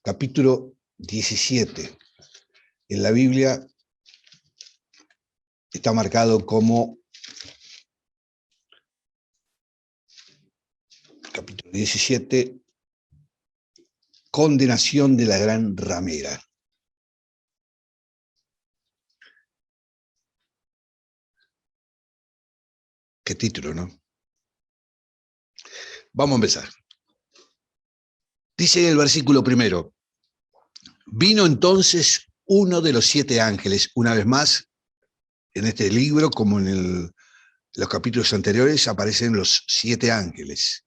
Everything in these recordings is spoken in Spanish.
capítulo 17. En la Biblia está marcado como capítulo 17, condenación de la gran ramera. Qué título, ¿no? Vamos a empezar. Dice el versículo primero: vino entonces uno de los 7 ángeles. Una vez más, en este libro, como en los capítulos anteriores, aparecen los 7 ángeles,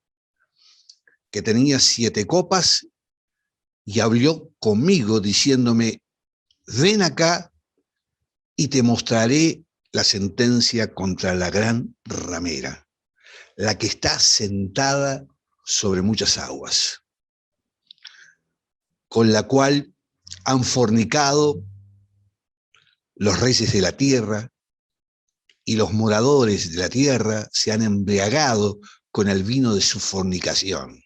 que tenía 7 copas, y habló conmigo diciéndome: ven acá y te mostraré la sentencia contra la gran ramera, la que está sentada sobre muchas aguas, con la cual han fornicado los reyes de la tierra, y los moradores de la tierra se han embriagado con el vino de su fornicación.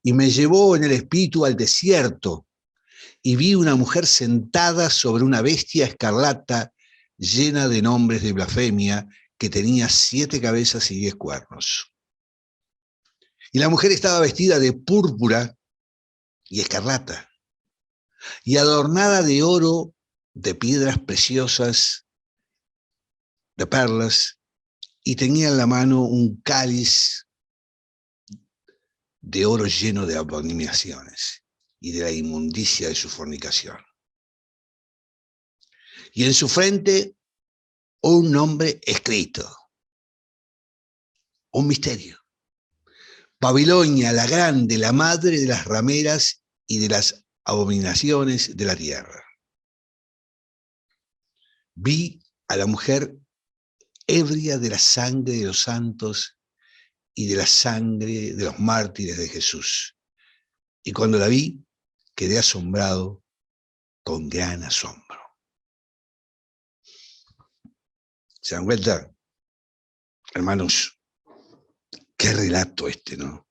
Y me llevó en el espíritu al desierto, y vi una mujer sentada sobre una bestia escarlata llena de nombres de blasfemia, que tenía 7 cabezas y 10 cuernos. Y la mujer estaba vestida de púrpura y escarlata, y adornada de oro, de piedras preciosas, de perlas, y tenía en la mano un cáliz de oro lleno de abominaciones y de la inmundicia de su fornicación. Y en su frente un nombre escrito, un misterio: Babilonia la grande, la madre de las rameras y de las abominaciones de la tierra. Vi a la mujer ebria de la sangre de los santos y de la sangre de los mártires de Jesús. Y cuando la vi, quedé asombrado con gran asombro. ¿Se dan cuenta, hermanos? Qué relato este, ¿no?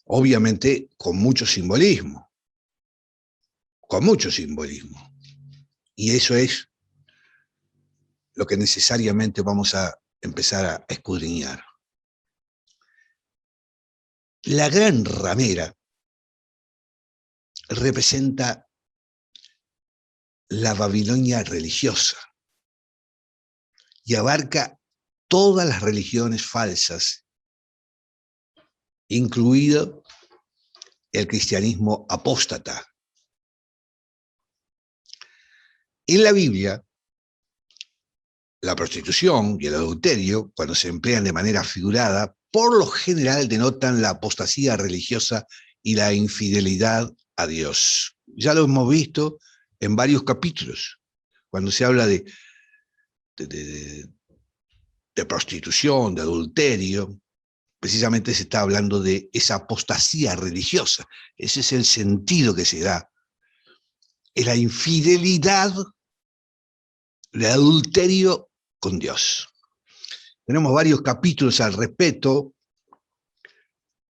Obviamente con mucho simbolismo. Con mucho simbolismo. Y eso es lo que necesariamente vamos a empezar a escudriñar. La gran ramera representa la Babilonia religiosa y abarca todas las religiones falsas, incluido el cristianismo apóstata. En la Biblia, la prostitución y el adulterio, cuando se emplean de manera figurada, por lo general denotan la apostasía religiosa y la infidelidad a Dios. Ya lo hemos visto en varios capítulos, cuando se habla de prostitución, de adulterio, precisamente se está hablando de esa apostasía religiosa. Ese es el sentido que se da. Es la infidelidad, el adulterio con Dios. Tenemos varios capítulos al respecto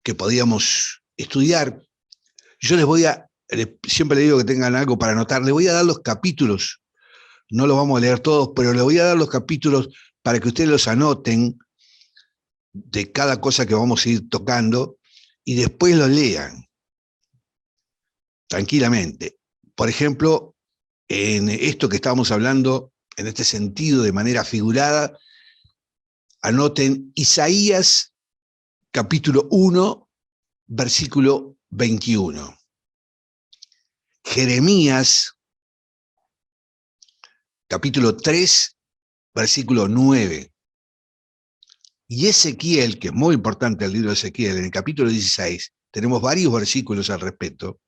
que podíamos estudiar. Yo siempre les digo que tengan algo para anotar, les voy a dar los capítulos, no los vamos a leer todos, pero les voy a dar los capítulos para que ustedes los anoten de cada cosa que vamos a ir tocando y después los lean tranquilamente. Por ejemplo, en esto que estábamos hablando, en este sentido de manera figurada, anoten Isaías capítulo 1, versículo 21. Jeremías capítulo 3, versículo 9. Y Ezequiel, que es muy importante el libro de Ezequiel, en el capítulo 16, tenemos varios versículos al respecto,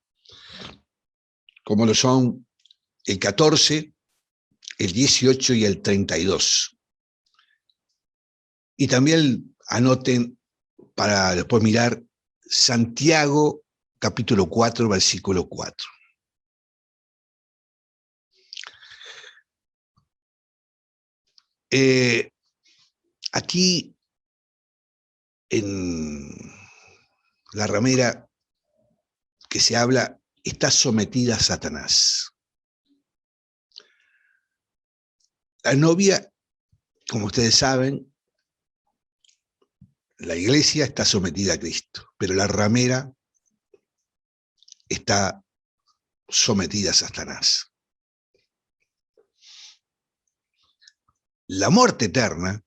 como lo son el 14, el 18 y el 32. Y también anoten, para después mirar, Santiago capítulo 4, versículo 4. Aquí en la ramera que se habla está sometida a Satanás. La novia, como ustedes saben, la iglesia está sometida a Cristo, pero la ramera está sometida a Satanás. La muerte eterna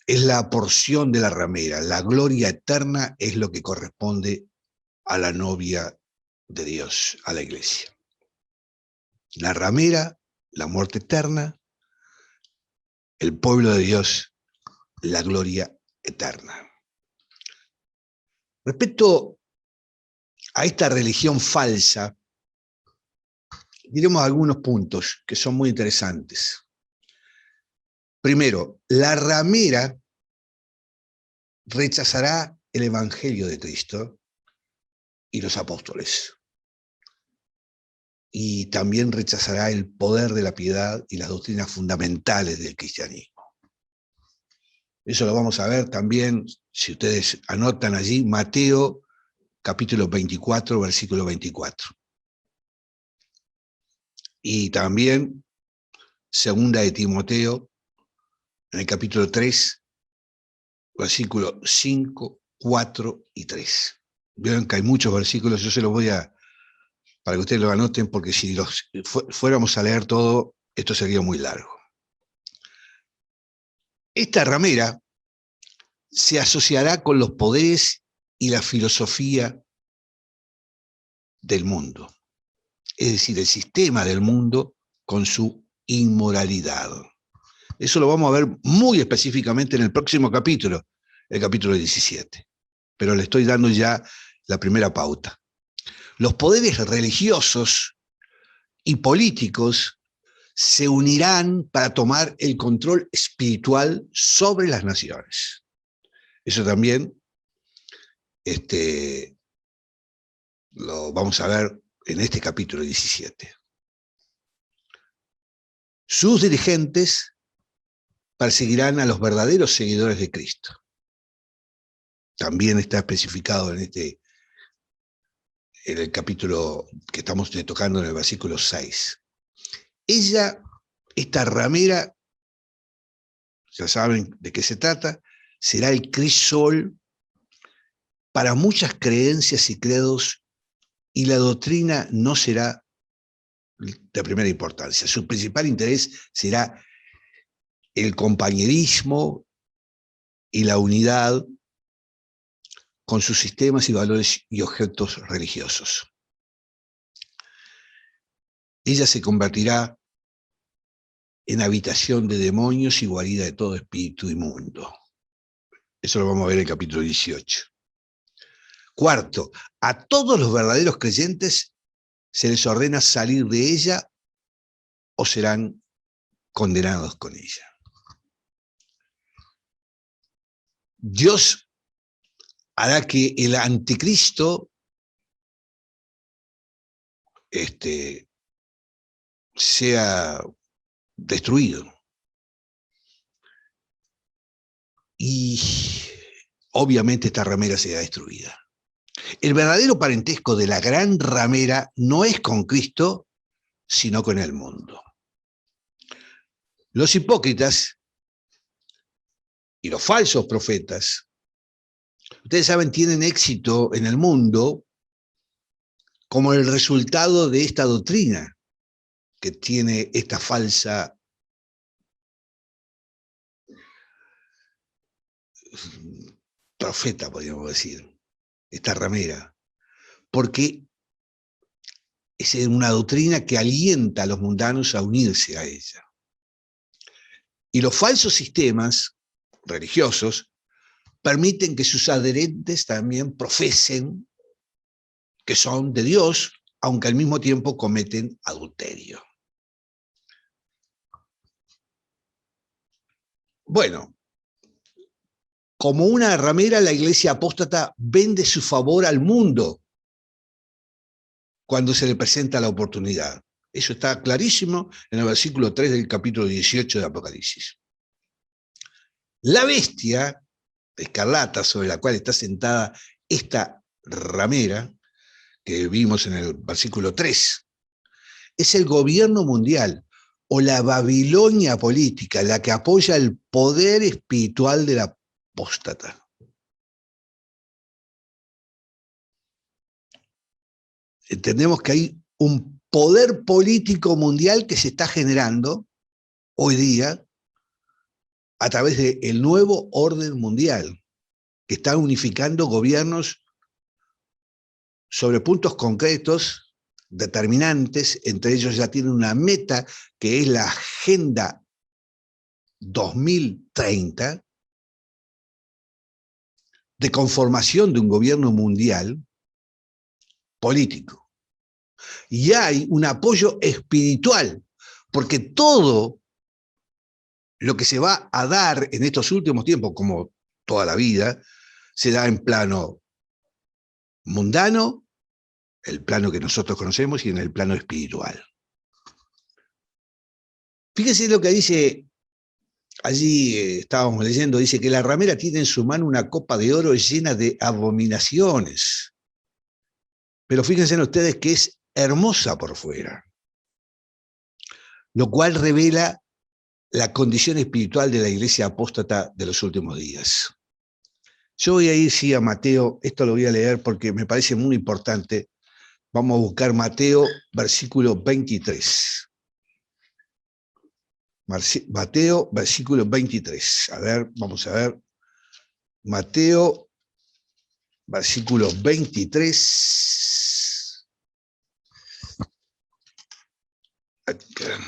es la porción de la ramera, la gloria eterna es lo que corresponde a la novia de Dios, a la iglesia. La ramera, la muerte eterna, el pueblo de Dios, la gloria eterna. Respecto a esta religión falsa, diremos algunos puntos que son muy interesantes. Primero, la ramera rechazará el evangelio de Cristo y los apóstoles. Y también rechazará el poder de la piedad y las doctrinas fundamentales del cristianismo. Eso lo vamos a ver también, si ustedes anotan allí, Mateo capítulo 24, versículo 24. Y también segunda de Timoteo, en el capítulo 3, versículos 5, 4 y 3. Vieron que hay muchos versículos, yo se los voy a, para que ustedes lo anoten, porque si los fuéramos a leer todo, esto sería muy largo. Esta ramera se asociará con los poderes y la filosofía del mundo, es decir, el sistema del mundo con su inmoralidad. Eso lo vamos a ver muy específicamente en el próximo capítulo, el capítulo 17. Pero le estoy dando ya la primera pauta. Los poderes religiosos y políticos se unirán para tomar el control espiritual sobre las naciones. Eso también lo vamos a ver en este capítulo 17. Sus dirigentes perseguirán a los verdaderos seguidores de Cristo. También está especificado en el capítulo que estamos tocando en el versículo 6. Esta ramera, ya saben de qué se trata, será el crisol para muchas creencias y credos, y la doctrina no será de primera importancia. Su principal interés será el compañerismo y la unidad con sus sistemas y valores y objetos religiosos. Ella se convertirá en habitación de demonios y guarida de todo espíritu inmundo. Eso lo vamos a ver en el capítulo 18. Cuarto, a todos los verdaderos creyentes se les ordena salir de ella o serán condenados con ella. Dios hará que el anticristo sea destruido. Y obviamente esta ramera será destruida. El verdadero parentesco de la gran ramera no es con Cristo, sino con el mundo. Los hipócritas y los falsos profetas, ustedes saben, tienen éxito en el mundo como el resultado de esta doctrina que tiene esta falsa profeta, podríamos decir, esta ramera, porque es una doctrina que alienta a los mundanos a unirse a ella. Y los falsos sistemas religiosos permiten que sus adherentes también profesen que son de Dios, aunque al mismo tiempo cometen adulterio. Bueno, como una ramera, la iglesia apóstata vende su favor al mundo cuando se le presenta la oportunidad. Eso está clarísimo en el versículo 3 del capítulo 18 de Apocalipsis. La bestia escarlata sobre la cual está sentada esta ramera, que vimos en el versículo 3. Es el gobierno mundial o la Babilonia política la que apoya el poder espiritual del apóstata. Entendemos que hay un poder político mundial que se está generando hoy día a través del nuevo orden mundial, que está unificando gobiernos sobre puntos concretos, determinantes. Entre ellos ya tienen una meta que es la Agenda 2030 de conformación de un gobierno mundial político. Y hay un apoyo espiritual, porque todo lo que se va a dar en estos últimos tiempos, como toda la vida, se da en plano mundano, el plano que nosotros conocemos, y en el plano espiritual. Fíjense lo que dice, allí estábamos leyendo, dice que la ramera tiene en su mano una copa de oro llena de abominaciones. Pero fíjense ustedes que es hermosa por fuera, lo cual revela la condición espiritual de la iglesia apóstata de los últimos días. Yo voy a ir, sí, a Mateo, esto lo voy a leer porque me parece muy importante. Vamos a buscar Mateo, versículo 23. Mateo, versículo 23. A ver, vamos a ver. Mateo, versículo 23. Acá.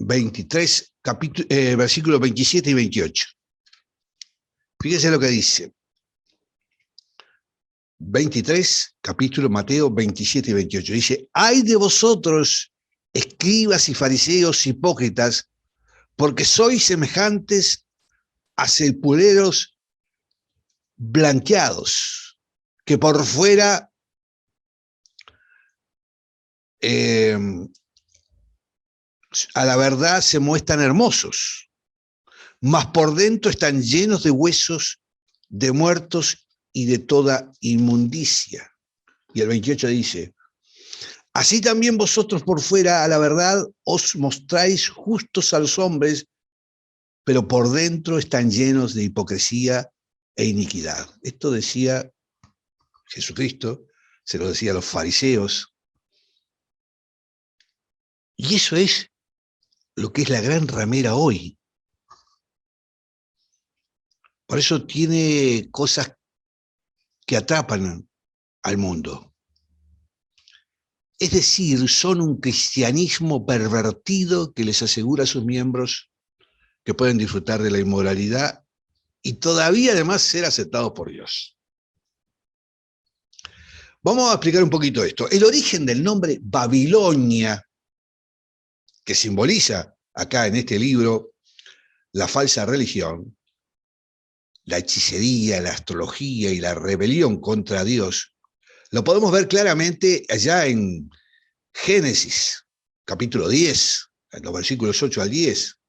23, versículos 27 y 28. Fíjense lo que dice. 23, capítulo Mateo 27 y 28. Dice, ¡ay de vosotros, escribas y fariseos hipócritas, porque sois semejantes a sepulcros blanqueados, que por fuera a la verdad se muestran hermosos, mas por dentro están llenos de huesos, de muertos y de toda inmundicia. Y el 28 dice, así también vosotros por fuera a la verdad os mostráis justos a los hombres, pero por dentro están llenos de hipocresía e iniquidad. Esto decía Jesucristo, se lo decía a los fariseos. Y eso es lo que es la gran ramera hoy. Por eso tiene cosas que atrapan al mundo. Es decir, son un cristianismo pervertido que les asegura a sus miembros que pueden disfrutar de la inmoralidad y todavía además ser aceptados por Dios. Vamos a explicar un poquito esto. El origen del nombre Babilonia, que simboliza acá en este libro la falsa religión, la hechicería, la astrología y la rebelión contra Dios, lo podemos ver claramente allá en Génesis, capítulo 10, en los versículos 8 al 10.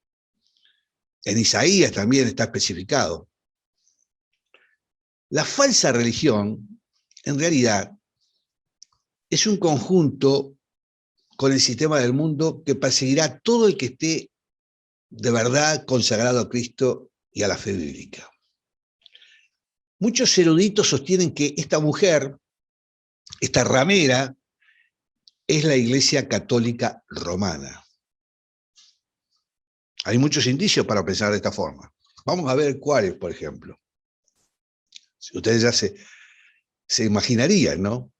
En Isaías también está especificado. La falsa religión, en realidad, es un conjunto con el sistema del mundo que perseguirá a todo el que esté de verdad consagrado a Cristo y a la fe bíblica. Muchos eruditos sostienen que esta mujer, esta ramera, es la Iglesia Católica Romana. Hay muchos indicios para pensar de esta forma. Vamos a ver cuáles, por ejemplo. Si ustedes ya se imaginarían, ¿no?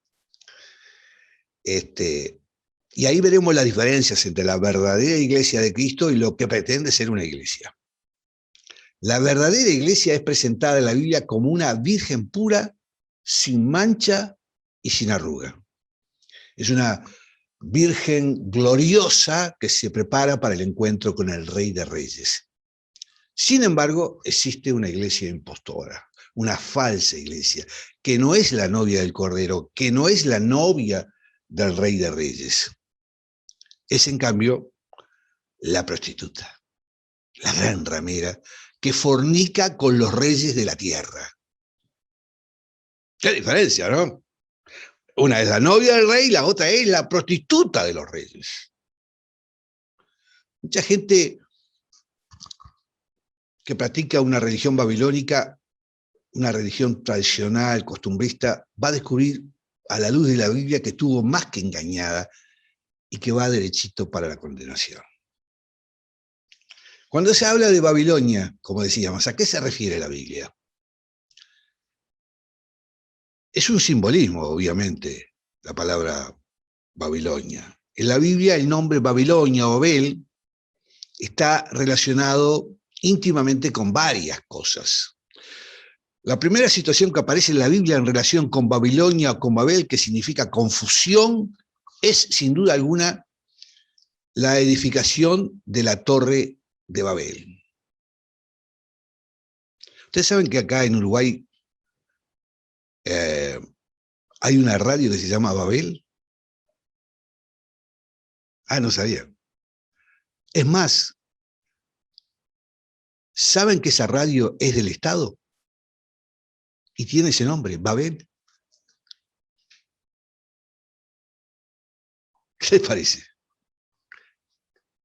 Y ahí veremos las diferencias entre la verdadera Iglesia de Cristo y lo que pretende ser una iglesia. La verdadera iglesia es presentada en la Biblia como una virgen pura, sin mancha y sin arruga. Es una virgen gloriosa que se prepara para el encuentro con el Rey de Reyes. Sin embargo, existe una iglesia impostora, una falsa iglesia, que no es la novia del Cordero, que no es la novia del Rey de Reyes. Es, en cambio, la prostituta, la gran ramera, que fornica con los reyes de la tierra. Qué diferencia, ¿no? Una es la novia del rey, la otra es la prostituta de los reyes. Mucha gente que practica una religión babilónica, una religión tradicional, costumbrista, va a descubrir a la luz de la Biblia que estuvo más que engañada y que va derechito para la condenación. Cuando se habla de Babilonia, como decíamos, ¿a qué se refiere la Biblia? Es un simbolismo, obviamente, la palabra Babilonia. En la Biblia el nombre Babilonia o Babel está relacionado íntimamente con varias cosas. La primera situación que aparece en la Biblia en relación con Babilonia o con Babel, que significa confusión, es sin duda alguna la edificación de la Torre de Babel. Ustedes saben que acá en Uruguay hay una radio que se llama Babel. Ah, no sabía. Es más, ¿saben que esa radio es del Estado? Y tiene ese nombre, Babel. ¿Qué les parece?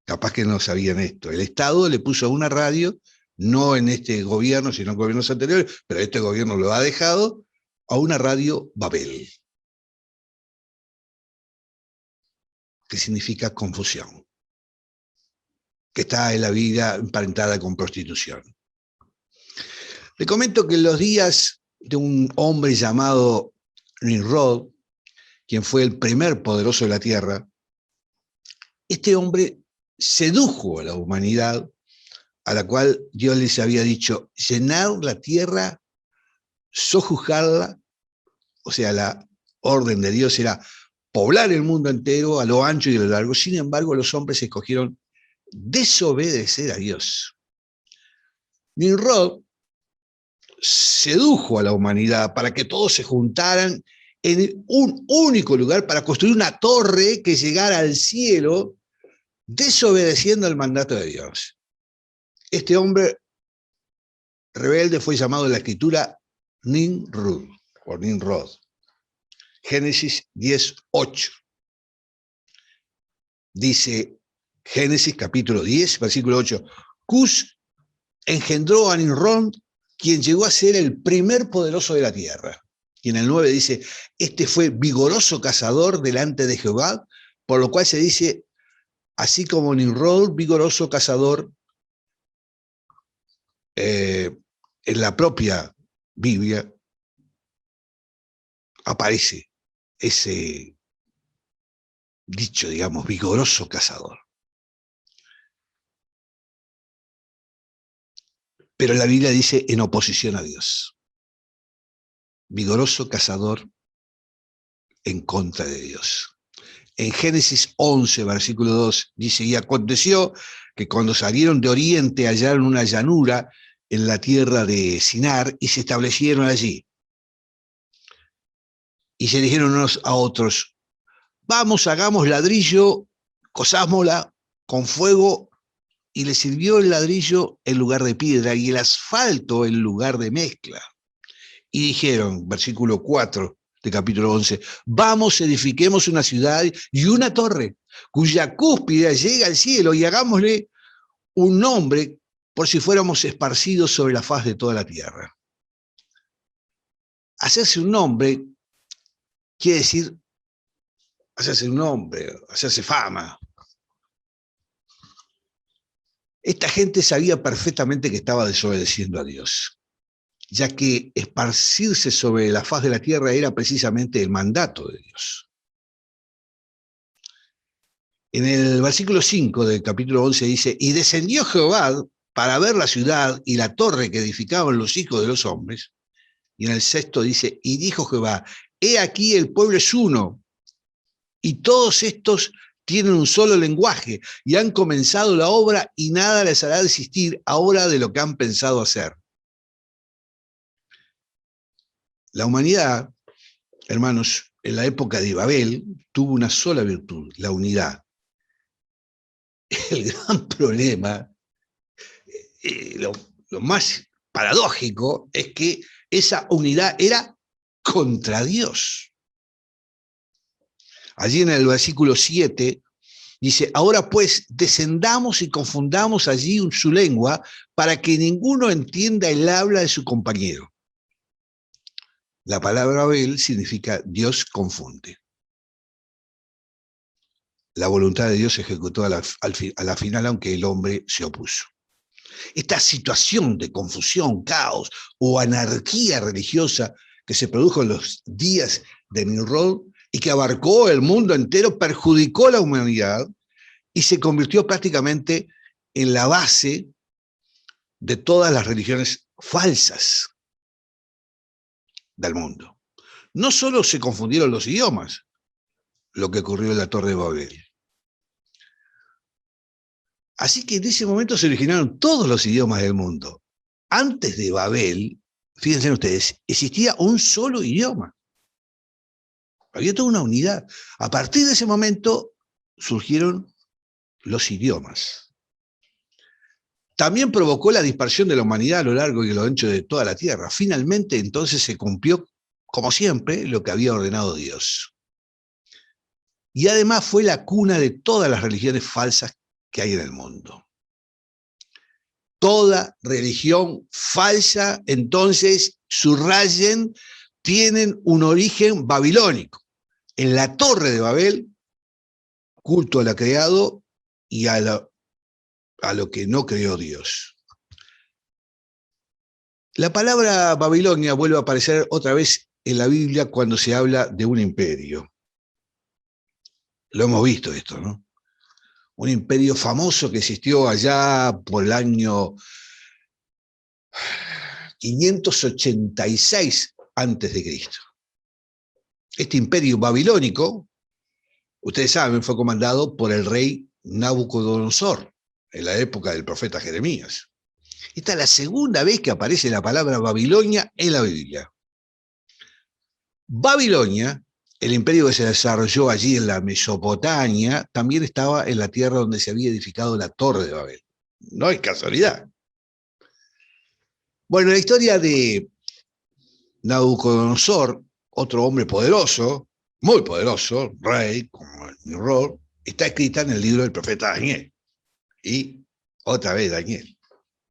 Capaz que no sabían esto. El Estado le puso a una radio, no en este gobierno, sino en gobiernos anteriores, pero este gobierno lo ha dejado, a una radio Babel, que significa confusión, que está en la vida emparentada con prostitución. Le comento que en los días de un hombre llamado Nimrod, quien fue el primer poderoso de la tierra, este hombre sedujo a la humanidad, a la cual Dios les había dicho, llenar la tierra, sojuzgarla, o sea, la orden de Dios era poblar el mundo entero a lo ancho y a lo largo. Sin embargo, los hombres escogieron desobedecer a Dios. Nimrod sedujo a la humanidad para que todos se juntaran en un único lugar para construir una torre que llegara al cielo, desobedeciendo al mandato de Dios. Este hombre rebelde fue llamado en la escritura Nimrod, o Nimrod. Génesis 10:8. Dice Génesis capítulo 10, versículo 8. Cush engendró a Nimrod, quien llegó a ser el primer poderoso de la tierra. Y en el 9 dice, este fue vigoroso cazador delante de Jehová, por lo cual se dice, así como Nimrod, vigoroso cazador, en la propia Biblia aparece ese dicho, digamos, vigoroso cazador. Pero la Biblia dice en oposición a Dios. Vigoroso cazador en contra de Dios. En Génesis 11, versículo 2, dice, y aconteció que cuando salieron de oriente hallaron una llanura en la tierra de Sinar y se establecieron allí. Y se dijeron unos a otros, vamos, hagamos ladrillo, cosámosla con fuego, y le sirvió el ladrillo en lugar de piedra y el asfalto en lugar de mezcla. Y dijeron, versículo 4 de capítulo 11, vamos, edifiquemos una ciudad y una torre, cuya cúspide llega al cielo, y hagámosle un nombre por si fuéramos esparcidos sobre la faz de toda la tierra. Hacerse un nombre quiere decir hacerse un nombre, hacerse fama. Esta gente sabía perfectamente que estaba desobedeciendo a Dios, ya que esparcirse sobre la faz de la tierra era precisamente el mandato de Dios. En el versículo 5 del capítulo 11 dice, y descendió Jehová para ver la ciudad y la torre que edificaban los hijos de los hombres. Y en el 6 dice, y dijo Jehová, he aquí el pueblo es uno, y todos estos tienen un solo lenguaje, y han comenzado la obra, y nada les hará desistir ahora de lo que han pensado hacer. La humanidad, hermanos, en la época de Babel, tuvo una sola virtud, la unidad. El gran problema, lo más paradójico, es que esa unidad era contra Dios. Allí en el versículo 7 dice, ahora pues descendamos y confundamos allí su lengua para que ninguno entienda el habla de su compañero. La palabra Babel significa Dios confunde. La voluntad de Dios se ejecutó a la final, aunque el hombre se opuso. Esta situación de confusión, caos o anarquía religiosa que se produjo en los días de Nimrod y que abarcó el mundo entero, perjudicó a la humanidad y se convirtió prácticamente en la base de todas las religiones falsas del mundo. No solo se confundieron los idiomas, lo que ocurrió en la Torre de Babel. Así que en ese momento se originaron todos los idiomas del mundo. Antes de Babel, fíjense ustedes, existía un solo idioma. Había toda una unidad. A partir de ese momento surgieron los idiomas. También provocó la dispersión de la humanidad a lo largo y a lo ancho de toda la tierra. Finalmente, entonces, se cumplió, como siempre, lo que había ordenado Dios. Y además fue la cuna de todas las religiones falsas que hay en el mundo. Toda religión falsa, entonces, subrayen, tienen un origen babilónico. En la Torre de Babel, culto al creado y a lo que no creó Dios. La palabra Babilonia vuelve a aparecer otra vez en la Biblia cuando se habla de un imperio. Lo hemos visto esto, ¿no? Un imperio famoso que existió allá por el año 586 a.C. Este imperio babilónico, ustedes saben, fue comandado por el rey Nabucodonosor en la época del profeta Jeremías. Esta es la segunda vez que aparece la palabra Babilonia en la Biblia. Babilonia, el imperio que se desarrolló allí en la Mesopotamia, también estaba en la tierra donde se había edificado la Torre de Babel. No es casualidad. Bueno, la historia de Nabucodonosor, otro hombre poderoso, muy poderoso, rey, como Nimrod, está escrita en el libro del profeta Daniel. Y otra vez Daniel.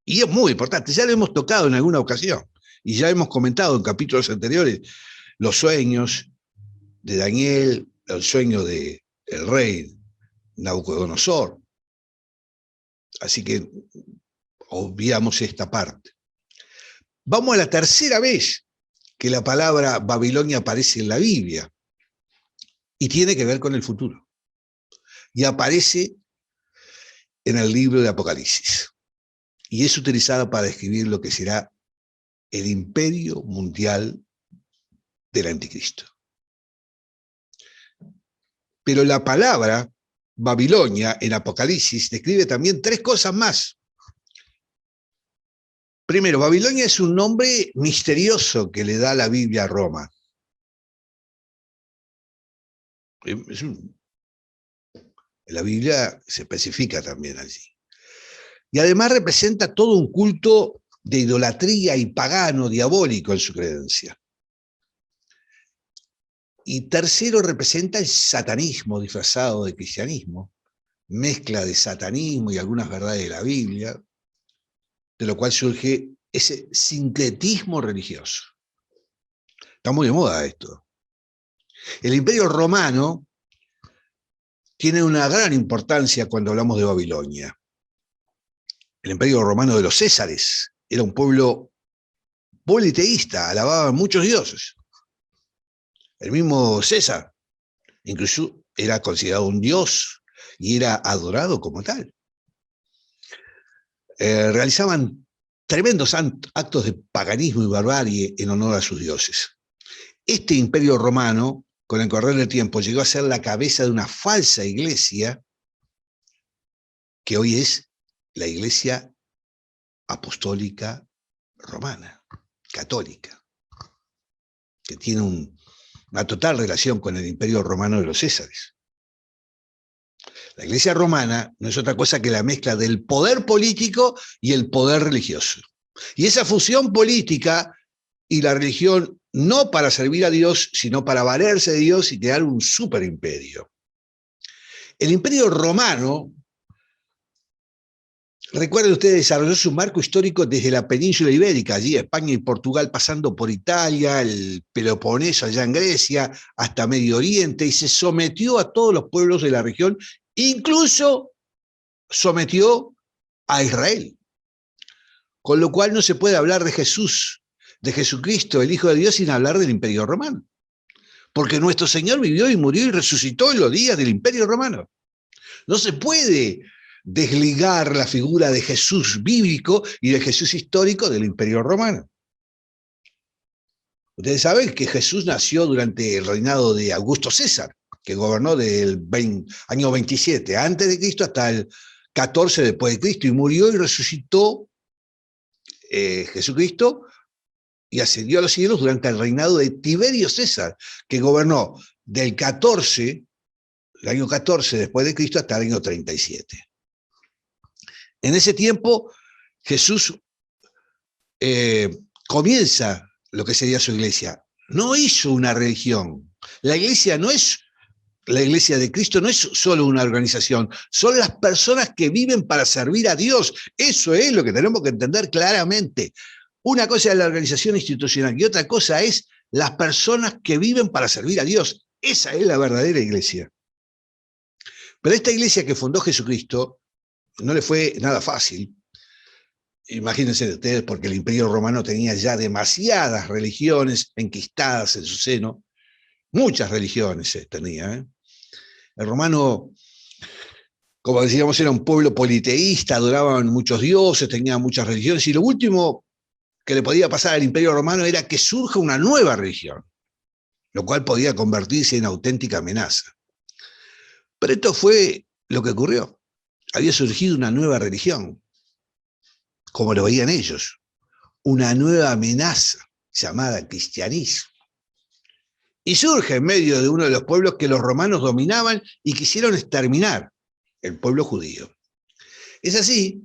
Y es muy importante, ya lo hemos tocado en alguna ocasión, y ya hemos comentado en capítulos anteriores los sueños de Daniel, el sueño del rey Nabucodonosor. Así que obviamos esta parte. Vamos a la tercera vez que la palabra Babilonia aparece en la Biblia, y tiene que ver con el futuro. Y aparece en el libro de Apocalipsis. Y es utilizada para describir lo que será el imperio mundial del anticristo. Pero la palabra Babilonia en Apocalipsis describe también tres cosas más. Primero, Babilonia es un nombre misterioso que le da la Biblia a Roma. La Biblia se especifica también allí. Y además representa todo un culto de idolatría y pagano, diabólico en su creencia. Y tercero, representa el satanismo disfrazado de cristianismo, mezcla de satanismo y algunas verdades de la Biblia, de lo cual surge ese sincretismo religioso. Está muy de moda esto. El Imperio Romano tiene una gran importancia cuando hablamos de Babilonia. El Imperio Romano de los Césares era un pueblo politeísta, alababan muchos dioses. El mismo César, incluso, era considerado un dios y era adorado como tal. Realizaban tremendos actos de paganismo y barbarie en honor a sus dioses. Este imperio romano, con el correr del tiempo, llegó a ser la cabeza de una falsa iglesia que hoy es la Iglesia Apostólica Romana, católica, que tiene una total relación con el Imperio Romano de los Césares. La Iglesia Romana no es otra cosa que la mezcla del poder político y el poder religioso. Y esa fusión política y la religión no para servir a Dios, sino para valerse de Dios y crear un superimperio. El Imperio Romano, recuerden ustedes, desarrolló su marco histórico desde la península ibérica, allí España y Portugal, pasando por Italia, el Peloponeso allá en Grecia, hasta Medio Oriente, y se sometió a todos los pueblos de la región, incluso sometió a Israel. Con lo cual no se puede hablar de Jesús, de Jesucristo, el Hijo de Dios, sin hablar del Imperio Romano. Porque nuestro Señor vivió y murió y resucitó en los días del Imperio Romano. No se puede desligar la figura de Jesús bíblico y de Jesús histórico del Imperio Romano. Ustedes saben que Jesús nació durante el reinado de Augusto César, que gobernó del año 27 antes de Cristo hasta el 14 después de Cristo, y murió y resucitó Jesucristo y ascendió a los cielos durante el reinado de Tiberio César, que gobernó del 14, el año 14 después de Cristo hasta el año 37. En ese tiempo, Jesús comienza lo que sería su iglesia. No hizo una religión. La iglesia no es, la iglesia de Cristo no es solo una organización, son las personas que viven para servir a Dios. Eso es lo que tenemos que entender claramente. Una cosa es la organización institucional y otra cosa es las personas que viven para servir a Dios. Esa es la verdadera iglesia. Pero esta iglesia que fundó Jesucristo no le fue nada fácil. Imagínense ustedes, porque el Imperio Romano tenía ya demasiadas religiones enquistadas en su seno. Muchas religiones tenía. El romano, como decíamos, era un pueblo politeísta, adoraban muchos dioses, tenía muchas religiones, y lo último que le podía pasar al Imperio Romano era que surja una nueva religión, lo cual podía convertirse en auténtica amenaza. Pero esto fue lo que ocurrió. Había surgido una nueva religión, como lo veían ellos, una nueva amenaza llamada cristianismo. Y surge en medio de uno de los pueblos que los romanos dominaban y quisieron exterminar, el pueblo judío. Es así,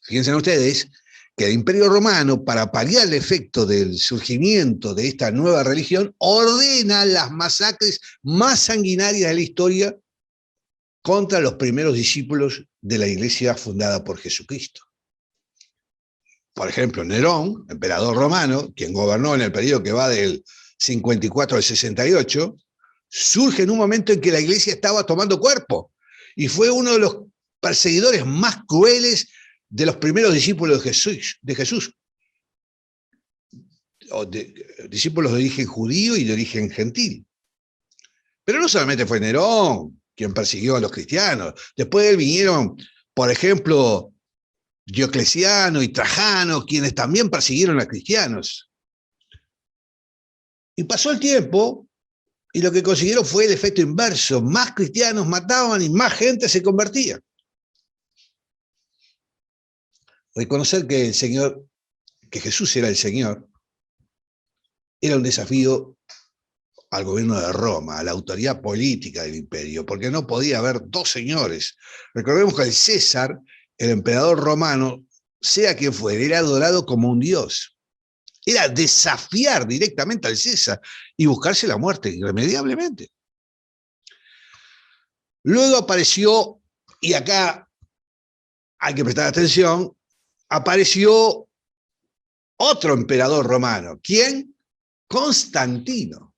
fíjense ustedes, que el Imperio Romano, para paliar el efecto del surgimiento de esta nueva religión, ordena las masacres más sanguinarias de la historia contra los primeros discípulos de la iglesia fundada por Jesucristo. Por ejemplo, Nerón, emperador romano, quien gobernó en el periodo que va del 54 al 68, surge en un momento en que la iglesia estaba tomando cuerpo y fue uno de los perseguidores más crueles de los primeros discípulos de Jesús, discípulos de origen judío y de origen gentil. Pero no solamente fue Nerón quien persiguió a los cristianos, después de él vinieron, por ejemplo, Diocleciano y Trajano, quienes también persiguieron a cristianos. Y pasó el tiempo, y lo que consiguieron fue el efecto inverso. Más cristianos mataban y más gente se convertía. Reconocer que que Jesús era el Señor, era un desafío al gobierno de Roma, a la autoridad política del imperio, porque no podía haber dos señores. Recordemos que el César, el emperador romano, sea quien fuera, era adorado como un dios. Era desafiar directamente al César y buscarse la muerte irremediablemente. Luego apareció, y acá hay que prestar atención, apareció otro emperador romano. ¿Quién? Constantino.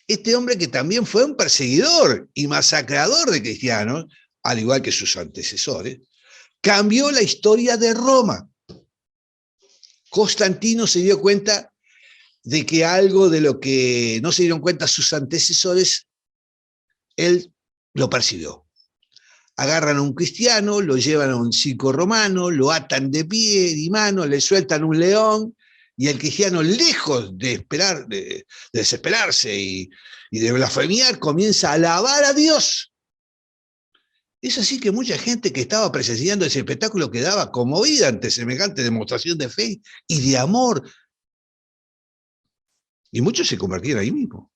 Este hombre que también fue un perseguidor y masacrador de cristianos, al igual que sus antecesores, cambió la historia de Roma. Constantino se dio cuenta de que algo de lo que no se dieron cuenta sus antecesores, él lo persiguió. Agarran a un cristiano, lo llevan a un circo romano, lo atan de pie y mano, le sueltan un león, y el cristiano, lejos de desesperarse y de blasfemiar, comienza a alabar a Dios. Es así que mucha gente que estaba presenciando ese espectáculo quedaba conmovida ante semejante demostración de fe y de amor. Y muchos se convertían ahí mismo.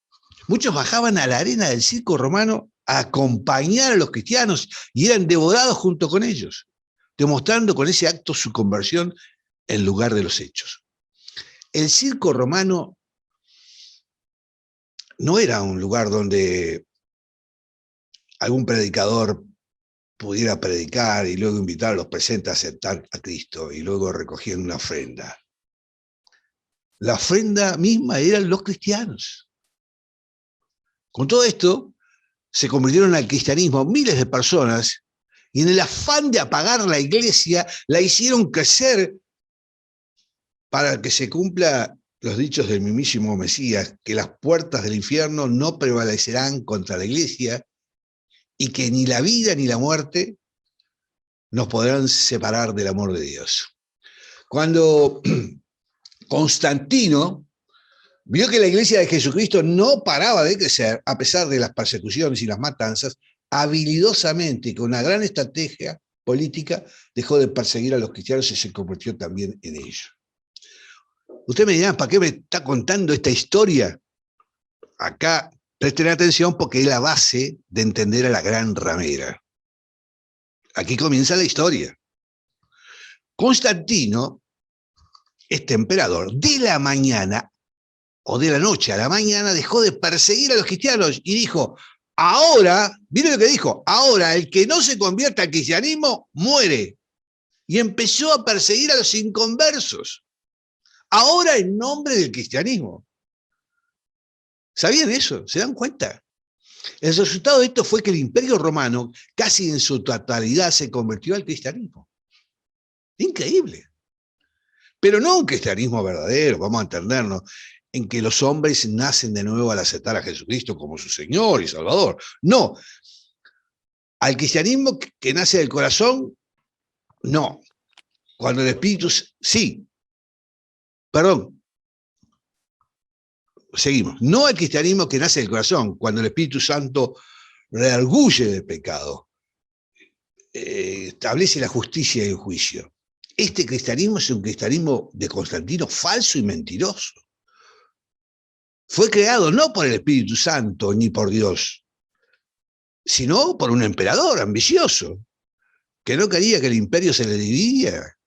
Muchos bajaban a la arena del circo romano a acompañar a los cristianos y eran devorados junto con ellos, demostrando con ese acto su conversión en lugar de los hechos. El circo romano no era un lugar donde algún predicador pudiera predicar y luego invitar a los presentes a aceptar a Cristo y luego recogían una ofrenda. La ofrenda misma eran los cristianos. Con todo esto, se convirtieron al cristianismo miles de personas y en el afán de apagar la iglesia, la hicieron crecer para que se cumpla los dichos del mismísimo Mesías, que las puertas del infierno no prevalecerán contra la iglesia y que ni la vida ni la muerte nos podrán separar del amor de Dios. Cuando Constantino vio que la iglesia de Jesucristo no paraba de crecer, a pesar de las persecuciones y las matanzas, habilidosamente, con una gran estrategia política, dejó de perseguir a los cristianos y se convirtió también en ellos. Usted me dirá, ¿para qué me está contando esta historia? Acá presten atención porque es la base de entender a la gran ramera. Aquí comienza la historia. Constantino, este emperador, de la mañana o de la noche a la mañana dejó de perseguir a los cristianos y dijo, ahora, miren lo que dijo, ahora el que no se convierta al cristianismo muere. Y empezó a perseguir a los inconversos. Ahora en nombre del cristianismo. ¿Sabían eso? ¿Se dan cuenta? El resultado de esto fue que el Imperio Romano casi en su totalidad se convirtió al cristianismo. Increíble. Pero no un cristianismo verdadero, vamos a entendernos, en que los hombres nacen de nuevo al aceptar a Jesucristo como su Señor y Salvador. No. Al cristianismo que nace del corazón, no. Cuando el Espíritu, sí. Perdón. Seguimos. No al cristianismo que nace del corazón, cuando el Espíritu Santo redarguye del pecado, establece la justicia y el juicio. Este cristianismo es un cristianismo de Constantino falso y mentiroso. Fue creado no por el Espíritu Santo ni por Dios, sino por un emperador ambicioso, que no quería que el imperio se le dividiera.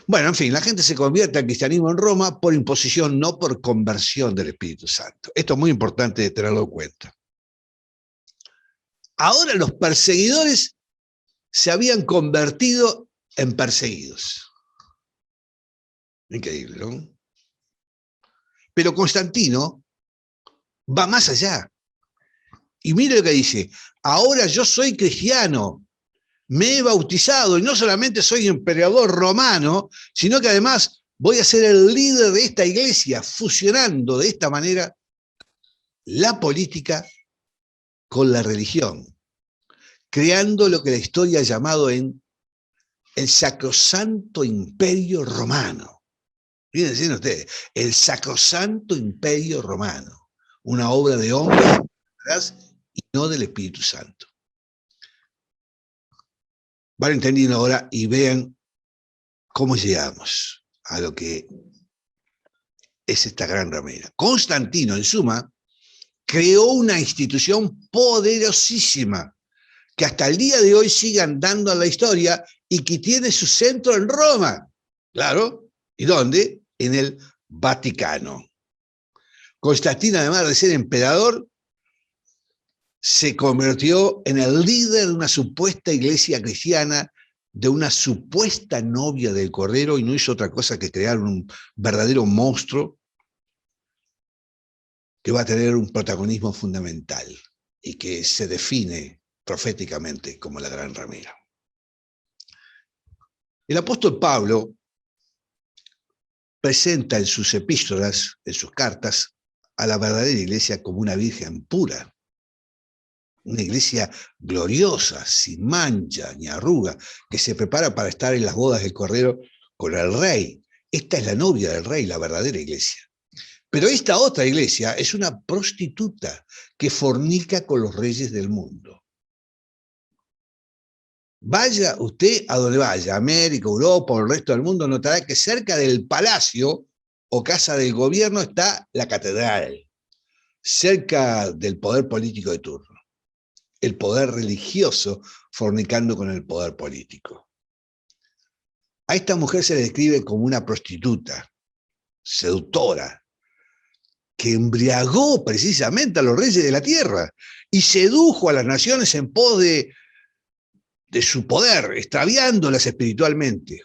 Bueno, en fin, la gente se convierte al cristianismo en Roma por imposición, no por conversión del Espíritu Santo. Esto es muy importante de tenerlo en cuenta. Ahora los perseguidores se habían convertido en perseguidos. Increíble, ¿no? Pero Constantino va más allá. Y mire lo que dice, ahora yo soy cristiano, me he bautizado y no solamente soy emperador romano, sino que además voy a ser el líder de esta iglesia, fusionando de esta manera la política con la religión, creando lo que la historia ha llamado en el Sacrosanto Imperio Romano. Fíjense ustedes, el Sacrosanto Imperio Romano, una obra de hombres y no del Espíritu Santo. Van entendiendo ahora y vean cómo llegamos a lo que es esta gran ramera. Constantino, en suma, creó una institución poderosísima que hasta el día de hoy sigue andando en la historia y que tiene su centro en Roma. Claro, ¿y dónde? En el Vaticano. Constantino, además de ser emperador, se convirtió en el líder de una supuesta iglesia cristiana, de una supuesta novia del Cordero, y no hizo otra cosa que crear un verdadero monstruo que va a tener un protagonismo fundamental y que se define proféticamente como la gran ramera. El apóstol Pablo presenta en sus epístolas, en sus cartas, a la verdadera iglesia como una virgen pura, una iglesia gloriosa, sin mancha ni arruga, que se prepara para estar en las bodas del Cordero con el Rey. Esta es la novia del Rey, la verdadera iglesia. Pero esta otra iglesia es una prostituta que fornica con los reyes del mundo. Vaya usted a donde vaya, América, Europa o el resto del mundo, notará que cerca del palacio o casa del gobierno está la catedral, cerca del poder político de turno. El poder religioso fornicando con el poder político. A esta mujer se le describe como una prostituta. seductora, que embriagó precisamente a los reyes de la tierra y sedujo a las naciones en pos de su poder, extraviándolas espiritualmente.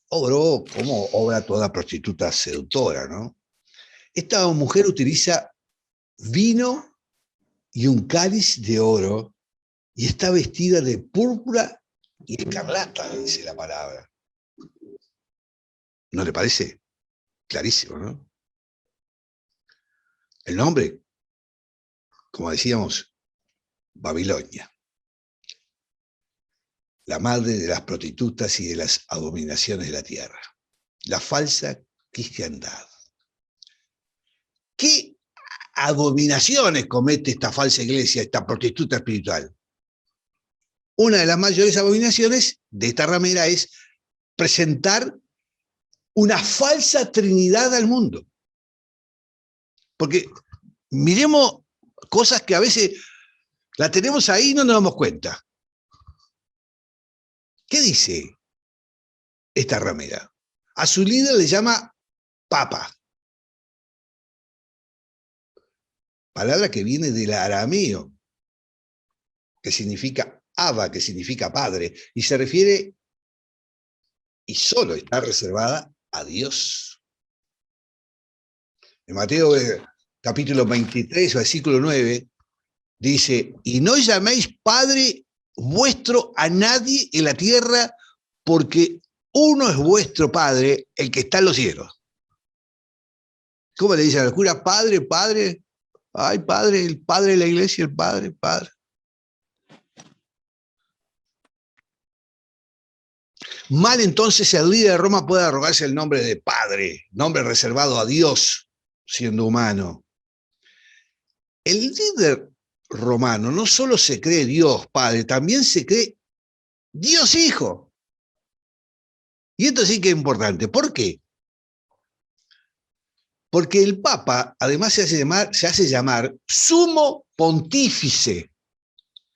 Obró como obra toda prostituta seductora, ¿no? Esta mujer utiliza vino y un cáliz de oro y está vestida de púrpura y escarlata, dice la palabra. ¿No le parece? Clarísimo, ¿no? El nombre, como decíamos, Babilonia. La madre de las prostitutas y de las abominaciones de la tierra. La falsa cristiandad. ¿Qué abominaciones comete esta falsa iglesia, esta prostituta espiritual? Una de las mayores abominaciones de esta ramera es presentar una falsa trinidad al mundo. Porque miremos cosas que a veces la tenemos ahí y no nos damos cuenta. ¿Qué dice esta ramera? A su líder le llama papa. Palabra que viene del arameo, que significa Abba, que significa padre, y se refiere, y solo está reservada a Dios. En Mateo capítulo 23, versículo 9, dice, y no llaméis padre vuestro a nadie en la tierra, porque uno es vuestro padre, el que está en los cielos. ¿Cómo le dicen al cura? Padre, padre. Ay, padre, el padre de la iglesia, el padre, padre. Mal entonces el líder de Roma puede arrogarse el nombre de padre, nombre reservado a Dios, siendo humano. El líder romano no solo se cree Dios Padre, también se cree Dios Hijo. Y esto sí que es importante. ¿Por qué? Porque el Papa además se hace llamar sumo pontífice,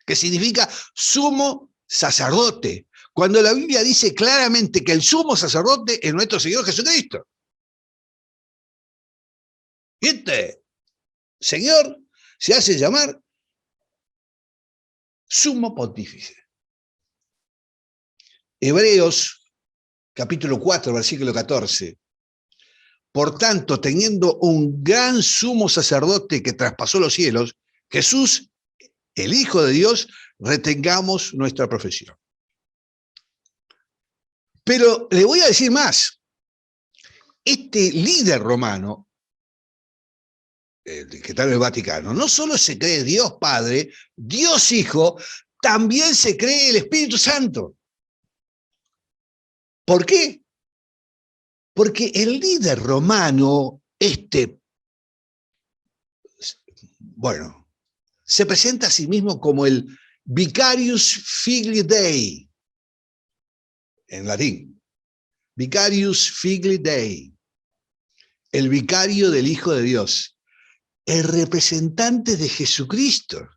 que significa sumo sacerdote, cuando la Biblia dice claramente que el sumo sacerdote es nuestro Señor Jesucristo. Y este Señor se hace llamar sumo pontífice. Hebreos, capítulo 4, versículo 14. Por tanto, teniendo un gran sumo sacerdote que traspasó los cielos, Jesús, el Hijo de Dios, retengamos nuestra profesión. Pero le voy a decir más. Este líder romano, que está en el Vaticano, no solo se cree Dios Padre, Dios Hijo, también se cree el Espíritu Santo. ¿Por qué? Porque el líder romano, se presenta a sí mismo como el Vicarius Filii Dei, en latín. Vicarius Filii Dei, el vicario del Hijo de Dios, el representante de Jesucristo.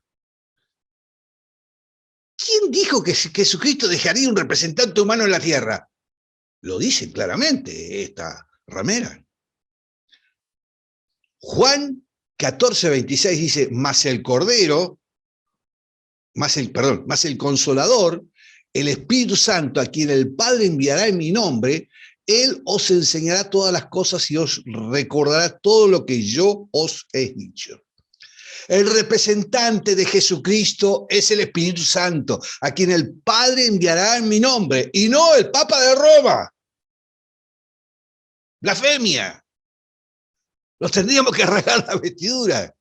¿Quién dijo que Jesucristo dejaría un representante humano en la tierra? Lo dice claramente esta ramera. Juan 14:26 dice, mas el Consolador, el Espíritu Santo, a quien el Padre enviará en mi nombre, Él os enseñará todas las cosas y os recordará todo lo que yo os he dicho. El representante de Jesucristo es el Espíritu Santo, a quien el Padre enviará en mi nombre, y no el Papa de Roma. Blasfemia. Nos tendríamos que rasgar la vestidura.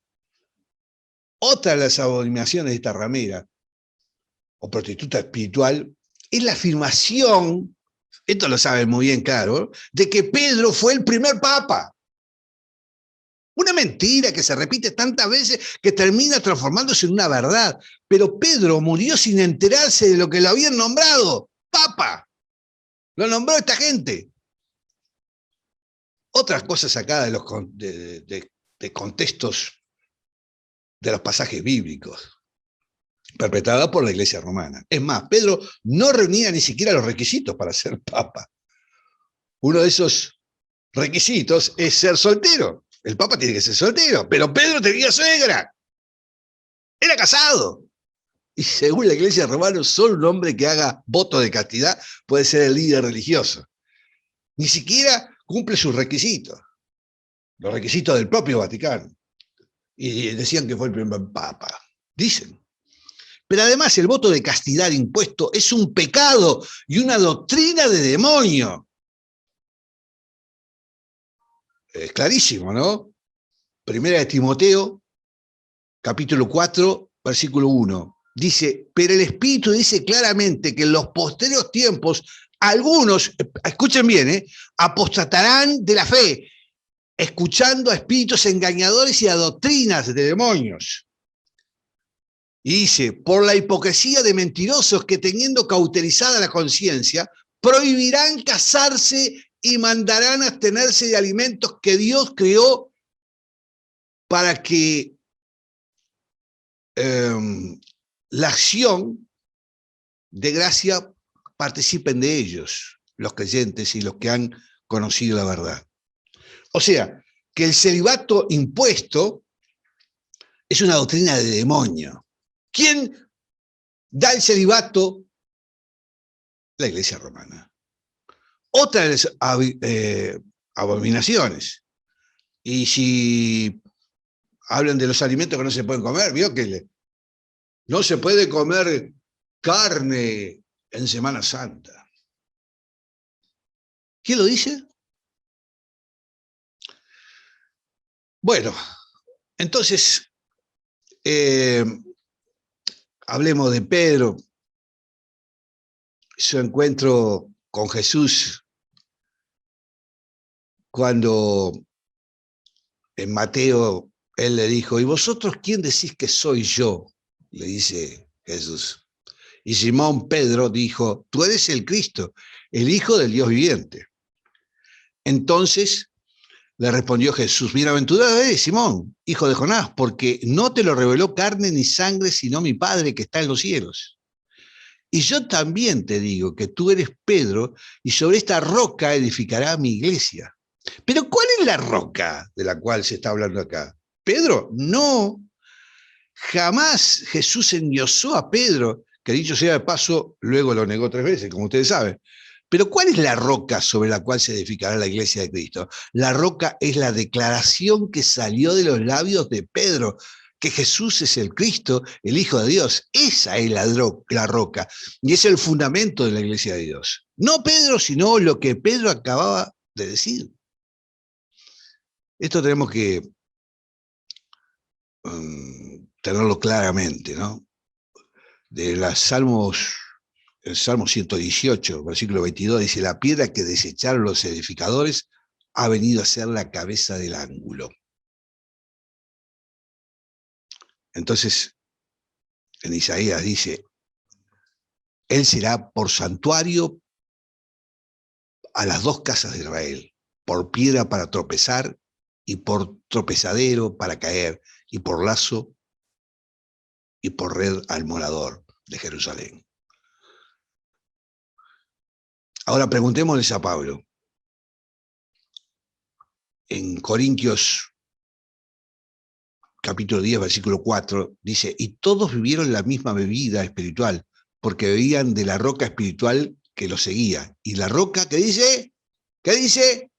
Otra de las abominaciones de esta ramera, o prostituta espiritual, es la afirmación, esto lo saben muy bien claro, de que Pedro fue el primer papa. Una mentira que se repite tantas veces que termina transformándose en una verdad. Pero Pedro murió sin enterarse de lo que lo habían nombrado. Papa. Lo nombró esta gente. Otras cosas sacadas de contextos de los pasajes bíblicos, perpetradas por la Iglesia romana. Es más, Pedro no reunía ni siquiera los requisitos para ser papa. Uno de esos requisitos es ser soltero. El Papa tiene que ser soltero, pero Pedro tenía suegra. Era casado. Y según la Iglesia romana, solo un hombre que haga voto de castidad puede ser el líder religioso. Ni siquiera cumple sus requisitos, los requisitos del propio Vaticano. Y decían que fue el primer Papa. Dicen. Pero además el voto de castidad impuesto es un pecado y una doctrina de demonio. Es clarísimo, ¿no? Primera de Timoteo, capítulo 4, versículo 1. Dice, pero el Espíritu dice claramente que en los posteriores tiempos algunos, escuchen bien, apostatarán de la fe, escuchando a espíritus engañadores y a doctrinas de demonios. Y dice, por la hipocresía de mentirosos que teniendo cauterizada la conciencia, prohibirán casarse y mandarán abstenerse de alimentos que Dios creó para que la acción de gracia participen de ellos, los creyentes y los que han conocido la verdad. O sea, que el celibato impuesto es una doctrina de demonio. ¿Quién da el celibato? La Iglesia romana. Otra de las abominaciones. Y si hablan de los alimentos que no se pueden comer, vio que no se puede comer carne en Semana Santa. ¿Quién lo dice? Bueno, entonces, hablemos de Pedro, su encuentro con Jesús, cuando en Mateo él le dijo, ¿y vosotros quién decís que soy yo? Le dice Jesús. Y Simón Pedro dijo, tú eres el Cristo, el Hijo del Dios viviente. Entonces le respondió Jesús, bienaventurado eres, Simón, hijo de Jonás, porque no te lo reveló carne ni sangre, sino mi Padre que está en los cielos. Y yo también te digo que tú eres Pedro, y sobre esta roca edificará mi iglesia. Pero ¿cuál es la roca de la cual se está hablando acá? ¿Pedro? No. Jamás Jesús endiosó a Pedro, que dicho sea de paso, luego lo negó 3 veces, como ustedes saben. Pero ¿cuál es la roca sobre la cual se edificará la iglesia de Cristo? La roca es la declaración que salió de los labios de Pedro, que Jesús es el Cristo, el Hijo de Dios. Esa es la roca y es el fundamento de la iglesia de Dios. No Pedro, sino lo que Pedro acababa de decir. Esto tenemos que tenerlo claramente, ¿no? De los Salmos, el Salmo 118, versículo 22, dice, la piedra que desecharon los edificadores ha venido a ser la cabeza del ángulo. Entonces, en Isaías dice, él será por santuario a las 2 casas de Israel, por piedra para tropezar y por tropezadero para caer, y por lazo y por red al morador de Jerusalén. Ahora preguntémosles a Pablo. En Corintios capítulo 10, versículo 4, dice, y todos vivieron la misma bebida espiritual, porque bebían de la roca espiritual que los seguía. Y la roca, ¿qué dice? ¿Qué dice?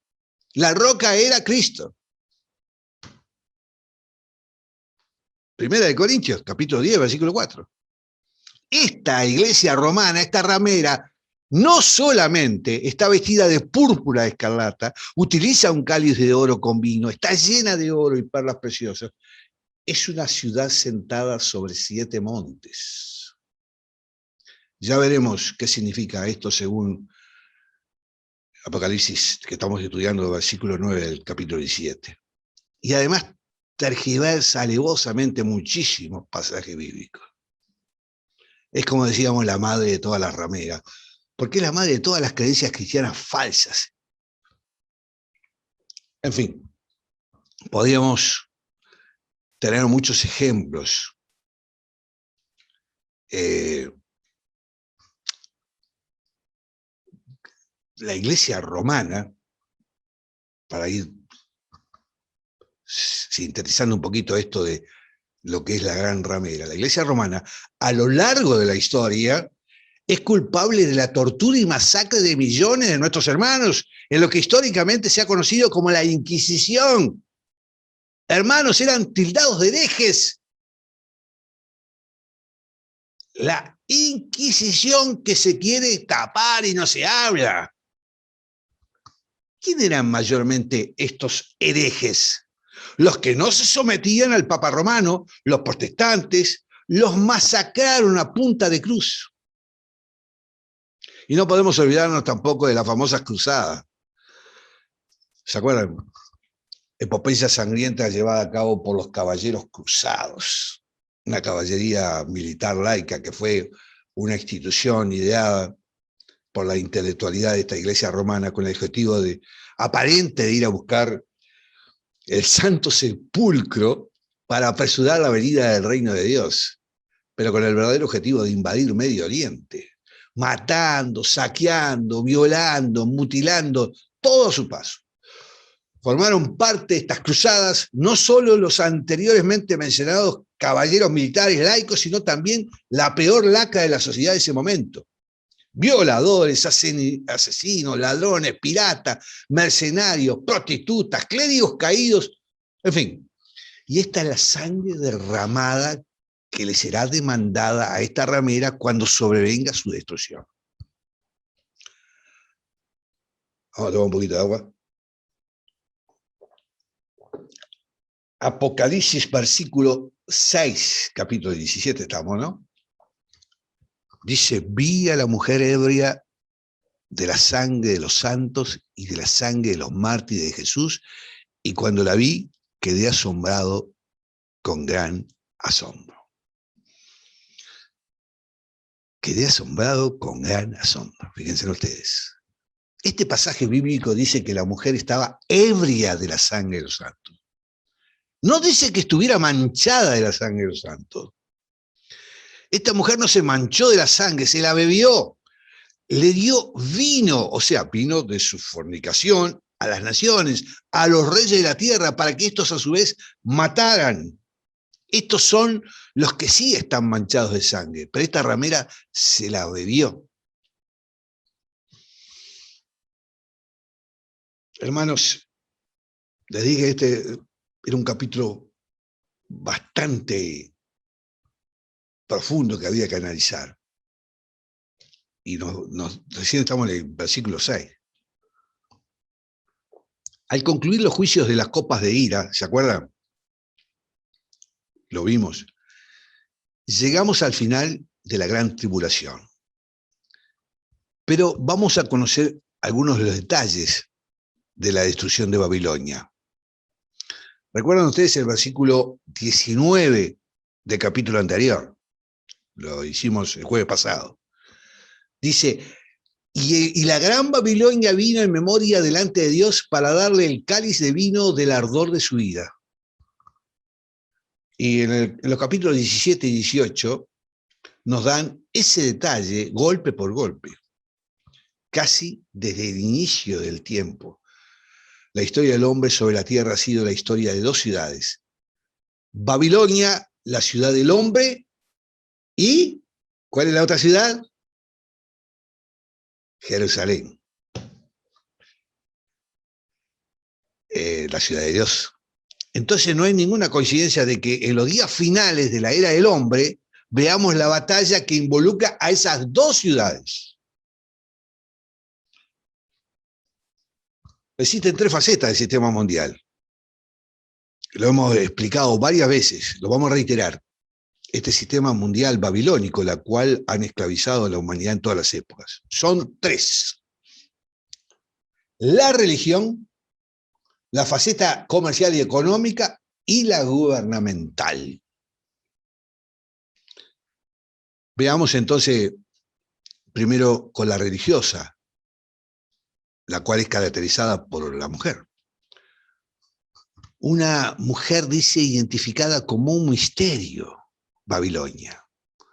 La roca era Cristo. Primera de Corintios, capítulo 10, versículo 4. Esta iglesia romana, esta ramera, no solamente está vestida de púrpura escarlata, utiliza un cáliz de oro con vino, está llena de oro y perlas preciosas, es una ciudad sentada sobre 7 montes. Ya veremos qué significa esto según Apocalipsis, que estamos estudiando, versículo 9 del capítulo 17. Y además tergiversa alevosamente muchísimos pasajes bíblicos. Es como decíamos, la madre de todas las rameras, porque es la madre de todas las creencias cristianas falsas. En fin, podríamos tener muchos ejemplos. La iglesia romana para ir sintetizando un poquito esto de lo que es la gran ramera. La Iglesia romana, a lo largo de la historia, es culpable de la tortura y masacre de millones de nuestros hermanos, en lo que históricamente se ha conocido como la Inquisición. Hermanos, eran tildados de herejes. La Inquisición que se quiere tapar y no se habla. ¿Quién eran mayormente estos herejes? Los que no se sometían al Papa Romano, los protestantes, los masacraron a punta de cruz. Y no podemos olvidarnos tampoco de las famosas cruzadas. ¿Se acuerdan? Epopeya sangrienta llevada a cabo por los caballeros cruzados, una caballería militar laica que fue una institución ideada por la intelectualidad de esta iglesia romana con el objetivo aparente de ir a buscar el santo sepulcro para apresurar la venida del reino de Dios, pero con el verdadero objetivo de invadir Medio Oriente, matando, saqueando, violando, mutilando, todo a su paso. Formaron parte de estas cruzadas no solo los anteriormente mencionados caballeros militares laicos, sino también la peor lacra de la sociedad de ese momento. Violadores, asesinos, ladrones, piratas, mercenarios, prostitutas, clérigos caídos, en fin. Y esta es la sangre derramada que le será demandada a esta ramera cuando sobrevenga su destrucción. Vamos a tomar un poquito de agua. Apocalipsis, versículo 6, capítulo 17 estamos, ¿no? Dice, vi a la mujer ebria de la sangre de los santos y de la sangre de los mártires de Jesús, y cuando la vi, quedé asombrado con gran asombro. Quedé asombrado con gran asombro, fíjense ustedes. Este pasaje bíblico dice que la mujer estaba ebria de la sangre de los santos. No dice que estuviera manchada de la sangre de los santos. Esta mujer no se manchó de la sangre, se la bebió. Le dio vino, o sea, vino de su fornicación a las naciones, a los reyes de la tierra, para que estos a su vez mataran. Estos son los que sí están manchados de sangre, pero esta ramera se la bebió. Hermanos, les dije que este era un capítulo bastante profundo que había que analizar. Y recién estamos en el versículo 6. Al concluir los juicios de las copas de ira, ¿se acuerdan? Lo vimos. Llegamos al final de la gran tribulación. Pero vamos a conocer algunos de los detalles de la destrucción de Babilonia. ¿Recuerdan ustedes el versículo 19 del capítulo anterior? Lo hicimos el jueves pasado. Dice, y la gran Babilonia vino en memoria delante de Dios para darle el cáliz de vino del ardor de su ira. Y en los capítulos 17 y 18 nos dan ese detalle golpe por golpe, casi desde el inicio del tiempo. La historia del hombre sobre la tierra ha sido la historia de dos ciudades. Babilonia, la ciudad del hombre, y ¿cuál es la otra ciudad? Jerusalén, la ciudad de Dios. Entonces no hay ninguna coincidencia de que en los días finales de la era del hombre veamos la batalla que involucra a esas dos ciudades. Existen tres facetas del sistema mundial. Lo hemos explicado varias veces, lo vamos a reiterar. Este sistema mundial babilónico, la cual han esclavizado a la humanidad en todas las épocas. Son tres. La religión, la faceta comercial y económica y la gubernamental. Veamos entonces primero con la religiosa, la cual es caracterizada por la mujer. Una mujer, dice, identificada como un misterio, Babilonia,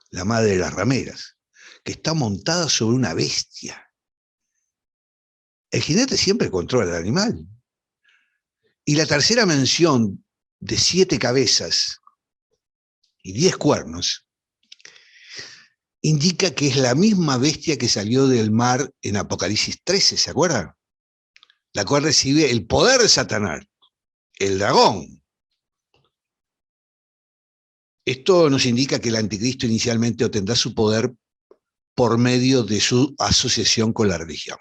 la madre de las rameras, que está montada sobre una bestia. El jinete siempre controla al animal, Y la tercera mención de 7 cabezas y 10 cuernos indica que es la misma bestia que salió del mar en Apocalipsis 13, ¿se acuerdan? La cual recibe el poder de Satanás, el dragón. Esto nos indica que el anticristo inicialmente obtendrá su poder por medio de su asociación con la religión.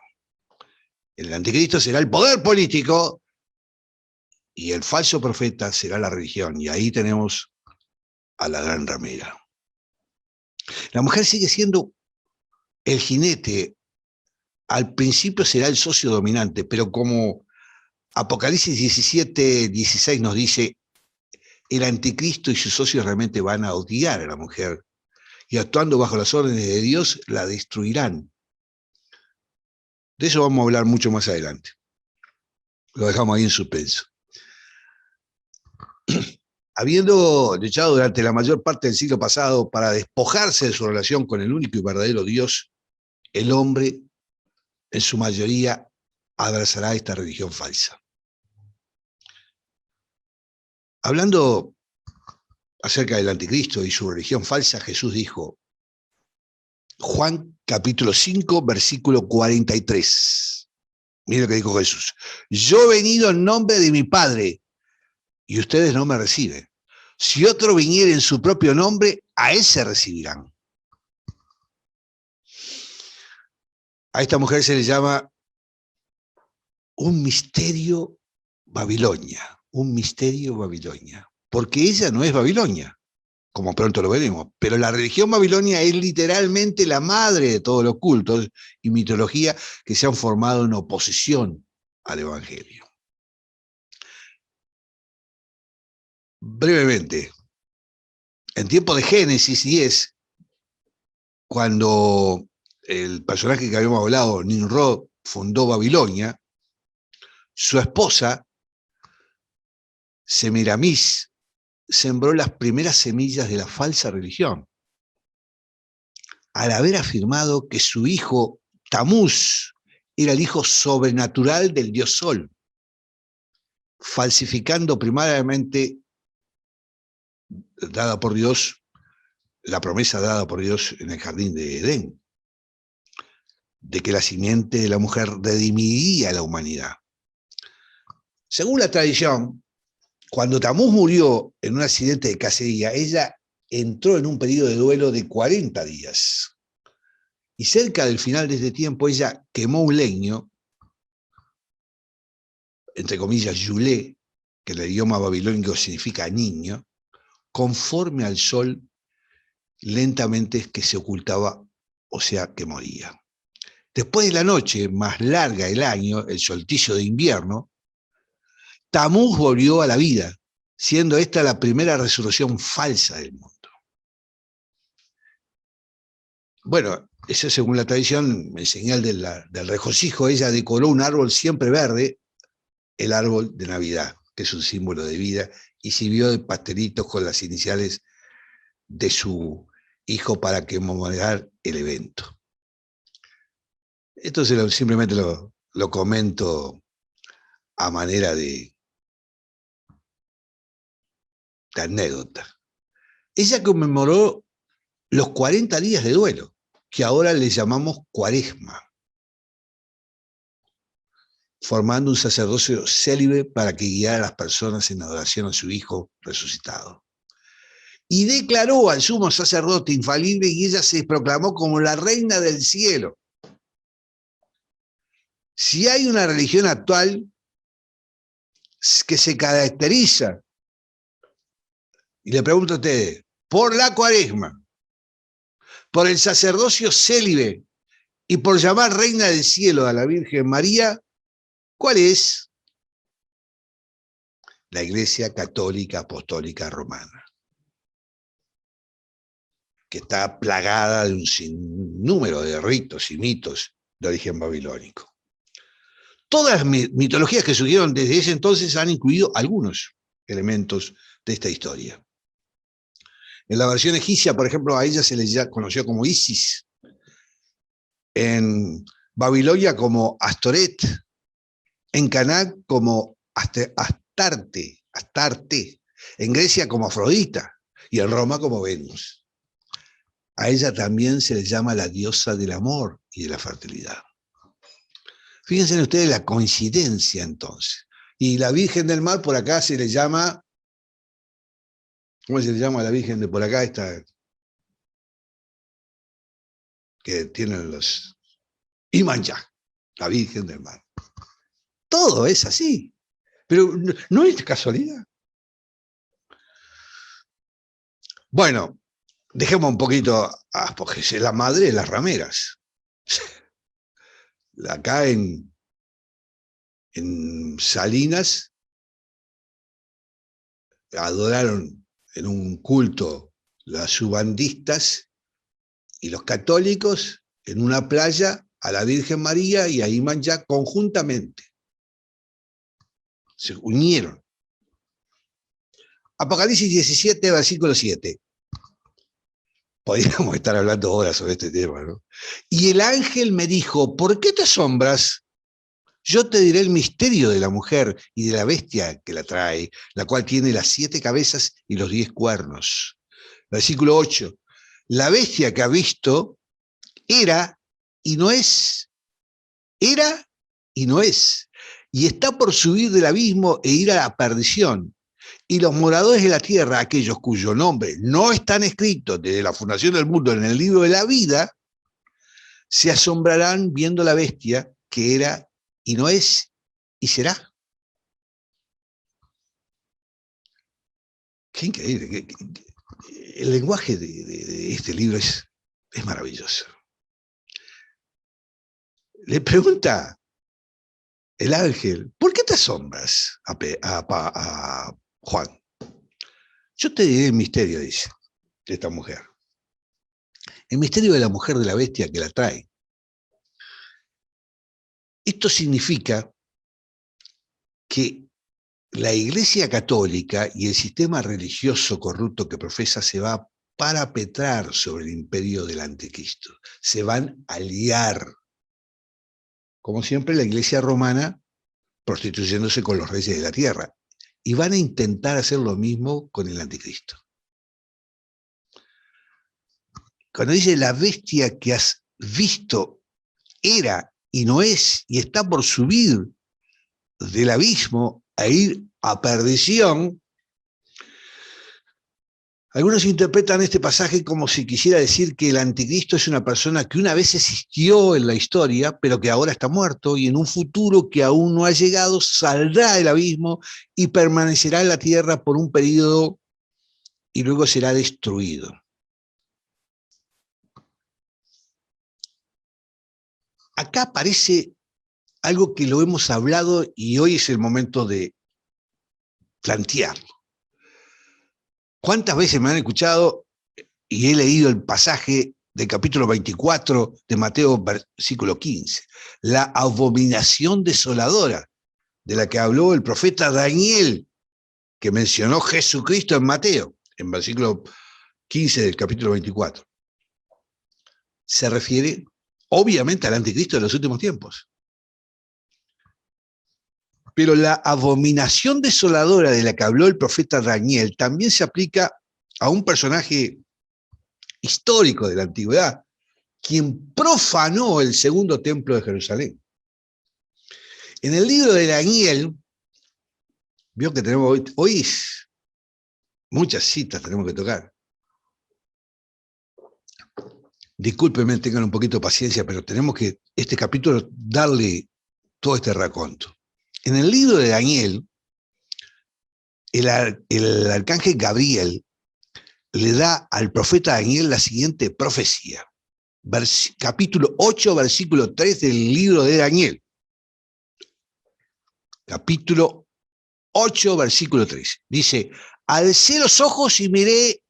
El anticristo será el poder político y el falso profeta será la religión. Y ahí tenemos a la gran ramera. La mujer sigue siendo el jinete. Al principio será el socio dominante, pero como Apocalipsis 17, 16 nos dice, el anticristo y sus socios realmente van a odiar a la mujer y actuando bajo las órdenes de Dios la destruirán. De eso vamos a hablar mucho más adelante. Lo dejamos ahí en suspenso. Habiendo luchado durante la mayor parte del siglo pasado para despojarse de su relación con el único y verdadero Dios, el hombre, en su mayoría, abrazará esta religión falsa. Hablando acerca del anticristo y su religión falsa, Jesús dijo, Juan capítulo 5, versículo 43. Mira lo que dijo Jesús. Yo he venido en nombre de mi Padre y ustedes no me reciben. Si otro viniera en su propio nombre, a él se recibirán. A esta mujer se le llama un misterio Babilonia, porque ella no es Babilonia, como pronto lo veremos, pero la religión babilonia es literalmente la madre de todos los cultos y mitología que se han formado en oposición al Evangelio. Brevemente, en tiempo de Génesis 10, cuando el personaje que habíamos hablado, Nimrod, fundó Babilonia, su esposa, Semiramis, sembró las primeras semillas de la falsa religión, al haber afirmado que su hijo Tamuz era el hijo sobrenatural del dios Sol, falsificando primariamente la promesa dada por Dios en el jardín de Edén, de que la simiente de la mujer redimiría a la humanidad. Según la tradición, cuando Tamuz murió en un accidente de cacería, ella entró en un periodo de duelo de 40 días. Y cerca del final de este tiempo, ella quemó un leño, entre comillas, Yulé, que en el idioma babilónico significa niño, conforme al sol, lentamente que se ocultaba, o sea, que moría. Después de la noche más larga del año, el solsticio de invierno, Tamuz volvió a la vida, siendo esta la primera resurrección falsa del mundo. Bueno, eso según la tradición, en señal del regocijo, ella decoró un árbol siempre verde, el árbol de Navidad, que es un símbolo de vida, y sirvió de pastelitos con las iniciales de su hijo para conmemorar el evento. Esto simplemente lo comento a manera de anécdota. Ella conmemoró los 40 días de duelo, que ahora le llamamos Cuaresma, formando un sacerdocio célibe para que guiara a las personas en adoración a su Hijo resucitado. Y declaró al sumo sacerdote infalible y ella se proclamó como la reina del cielo. Si hay una religión actual que se caracteriza, y le pregunto a ustedes, por la Cuaresma, por el sacerdocio célibe y por llamar reina del cielo a la Virgen María, ¿cuál es? La Iglesia Católica Apostólica Romana, que está plagada de un sinnúmero de ritos y mitos de origen babilónico. Todas las mitologías que surgieron desde ese entonces han incluido algunos elementos de esta historia. En la versión egipcia, por ejemplo, a ella se le conoció como Isis. En Babilonia como Astoret. En Canaán como Astarte, en Grecia como Afrodita y en Roma como Venus. A ella también se le llama la diosa del amor y de la fertilidad. Fíjense ustedes la coincidencia entonces. Y la Virgen del Mar por acá se le llama, ¿cómo se le llama a la Virgen de por acá? Esta que tienen los Iemanjá, la Virgen del Mar. Todo es así, pero no es casualidad. Bueno, dejemos un poquito a Apogés, la madre de las rameras. Acá en Salinas adoraron en un culto las ubandistas y los católicos en una playa a la Virgen María y a Iemanjá conjuntamente. Se unieron. Apocalipsis 17, versículo 7. Podríamos estar hablando horas sobre este tema, ¿no? Y el ángel me dijo, ¿por qué te asombras? Yo te diré el misterio de la mujer y de la bestia que la trae, la cual tiene las 7 cabezas y los 10 cuernos. Versículo 8. La bestia que ha visto era y no es. Era y no es. Y está por subir del abismo e ir a la perdición. Y los moradores de la tierra, aquellos cuyo nombre no están escritos desde la fundación del mundo en el libro de la vida, se asombrarán viendo la bestia que era y no es y será. Qué increíble. El lenguaje de este libro es maravilloso. Le pregunta el ángel, ¿por qué te asombras a Juan? Yo te diré el misterio, dice, de esta mujer. El misterio de la mujer de la bestia que la trae. Esto significa que la Iglesia Católica y el sistema religioso corrupto que profesa se va a parapetrar sobre el imperio del anticristo. Se van a aliar. Como siempre, la Iglesia romana prostituyéndose con los reyes de la tierra. Y van a intentar hacer lo mismo con el anticristo. Cuando dice la bestia que has visto era y no es, y está por subir del abismo a ir a perdición, algunos interpretan este pasaje como si quisiera decir que el anticristo es una persona que una vez existió en la historia, pero que ahora está muerto, y en un futuro que aún no ha llegado, saldrá del abismo y permanecerá en la tierra por un periodo y luego será destruido. Acá aparece algo que lo hemos hablado y hoy es el momento de plantearlo. ¿Cuántas veces me han escuchado y he leído el pasaje del capítulo 24 de Mateo, versículo 15? La abominación desoladora de la que habló el profeta Daniel, que mencionó Jesucristo en Mateo, en versículo 15 del capítulo 24. Se refiere obviamente al anticristo de los últimos tiempos. Pero la abominación desoladora de la que habló el profeta Daniel también se aplica a un personaje histórico de la antigüedad, quien profanó el segundo templo de Jerusalén. En el libro de Daniel, vio que tenemos hoy muchas citas tenemos que tocar. Discúlpenme, tengan un poquito de paciencia, pero tenemos que este capítulo darle todo este raconto. En el libro de Daniel, el arcángel Gabriel le da al profeta Daniel la siguiente profecía. Capítulo 8, versículo 3 del libro de Daniel. Capítulo 8, versículo 3. Dice, alcé los ojos y miré,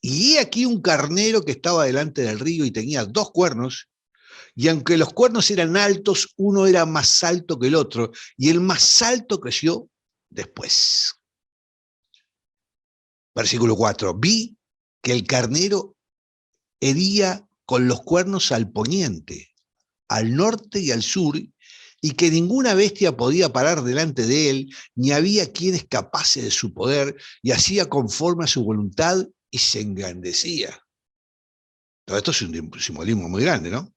y he aquí un carnero que estaba delante del río y tenía 2 cuernos, y aunque los cuernos eran altos, uno era más alto que el otro, y el más alto creció después. Versículo 4. Vi que el carnero hería con los cuernos al poniente, al norte y al sur, y que ninguna bestia podía parar delante de él, ni había quien escapase de su poder, y hacía conforme a su voluntad y se engrandecía. Todo esto es un simbolismo muy grande, ¿no?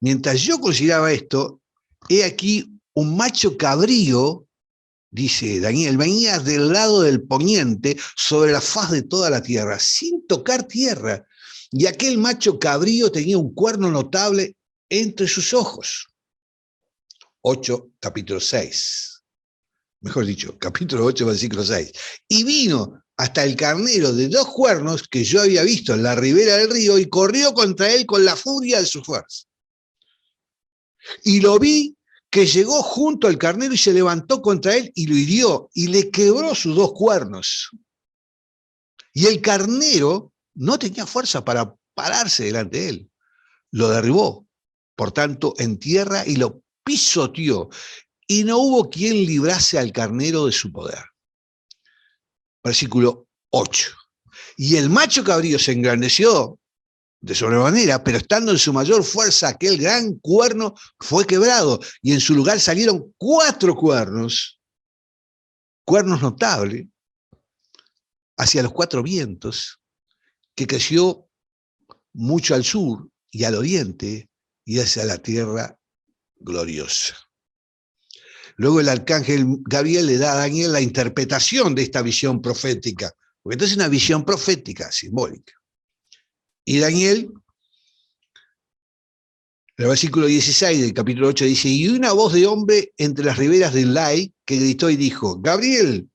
Mientras yo consideraba esto, he aquí un macho cabrío, dice Daniel, venía del lado del poniente sobre la faz de toda la tierra, sin tocar tierra, y aquel macho cabrío tenía un cuerno notable entre sus ojos. 8, capítulo 6. Mejor dicho, capítulo 8, versículo 6. Y vino hasta el carnero de 2 cuernos que yo había visto en la ribera del río y corrió contra él con la furia de su fuerza. Y lo vi que llegó junto al carnero y se levantó contra él y lo hirió y le quebró sus 2 cuernos. Y el carnero no tenía fuerza para pararse delante de él. Lo derribó, por tanto, en tierra y lo pisoteó. Y no hubo quien librase al carnero de su poder. Versículo 8. Y el macho cabrío se engrandeció de sobremanera, pero estando en su mayor fuerza, aquel gran cuerno fue quebrado, y en su lugar salieron 4 cuernos notables, hacia los 4 vientos, que creció mucho al sur y al oriente, y hacia la tierra gloriosa. Luego el arcángel Gabriel le da a Daniel la interpretación de esta visión profética, porque esta es una visión profética, simbólica. Y Daniel, en el versículo 16 del capítulo 8 dice, y una voz de hombre entre las riberas del Lai que gritó y dijo, Gabriel,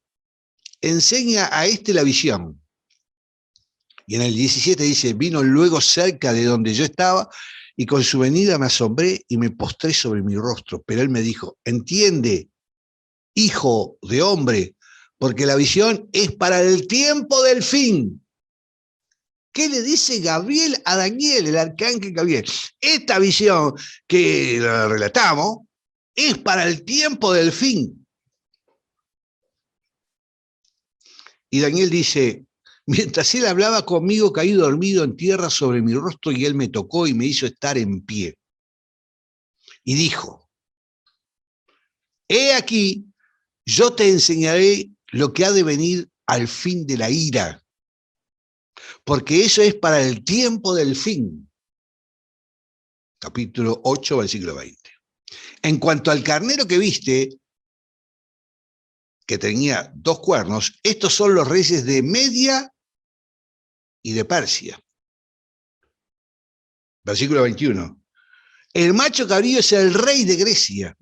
enseña a este la visión. Y en el 17 dice, vino luego cerca de donde yo estaba, y con su venida me asombré y me postré sobre mi rostro. Pero él me dijo, entiende, hijo de hombre, porque la visión es para el tiempo del fin. ¿Qué le dice Gabriel a Daniel, el arcángel Gabriel? Esta visión que la relatamos es para el tiempo del fin. Y Daniel dice, mientras él hablaba conmigo, caí dormido en tierra sobre mi rostro y él me tocó y me hizo estar en pie. Y dijo, he aquí, yo te enseñaré lo que ha de venir al fin de la ira, porque eso es para el tiempo del fin. Capítulo 8, versículo 20. En cuanto al carnero que viste, que tenía 2 cuernos, estos son los reyes de Media y de Persia. Versículo 21. El macho cabrío es el rey de Grecia,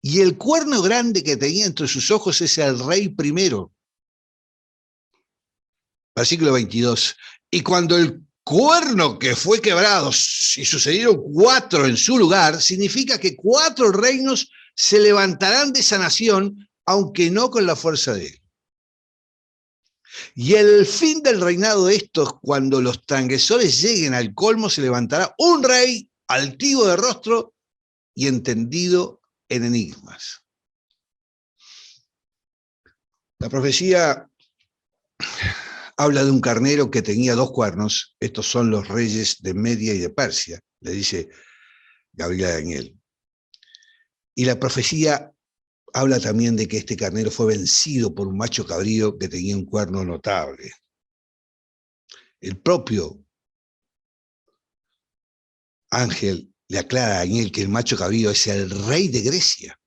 y el cuerno grande que tenía entre sus ojos es el rey primero. Versículo 22. Y cuando el cuerno que fue quebrado, y sucedieron 4 en su lugar, significa que 4 reinos se levantarán de esa nación, aunque no con la fuerza de él. Y el fin del reinado de estos, cuando los transgresores lleguen al colmo, se levantará un rey altivo de rostro y entendido en enigmas. La profecía habla de un carnero que tenía 2 cuernos. Estos son los reyes de Media y de Persia, le dice Gabriel a Daniel. Y la profecía habla también de que este carnero fue vencido por un macho cabrío que tenía un cuerno notable. El propio ángel le aclara a Daniel que el macho cabrío es el rey de Grecia,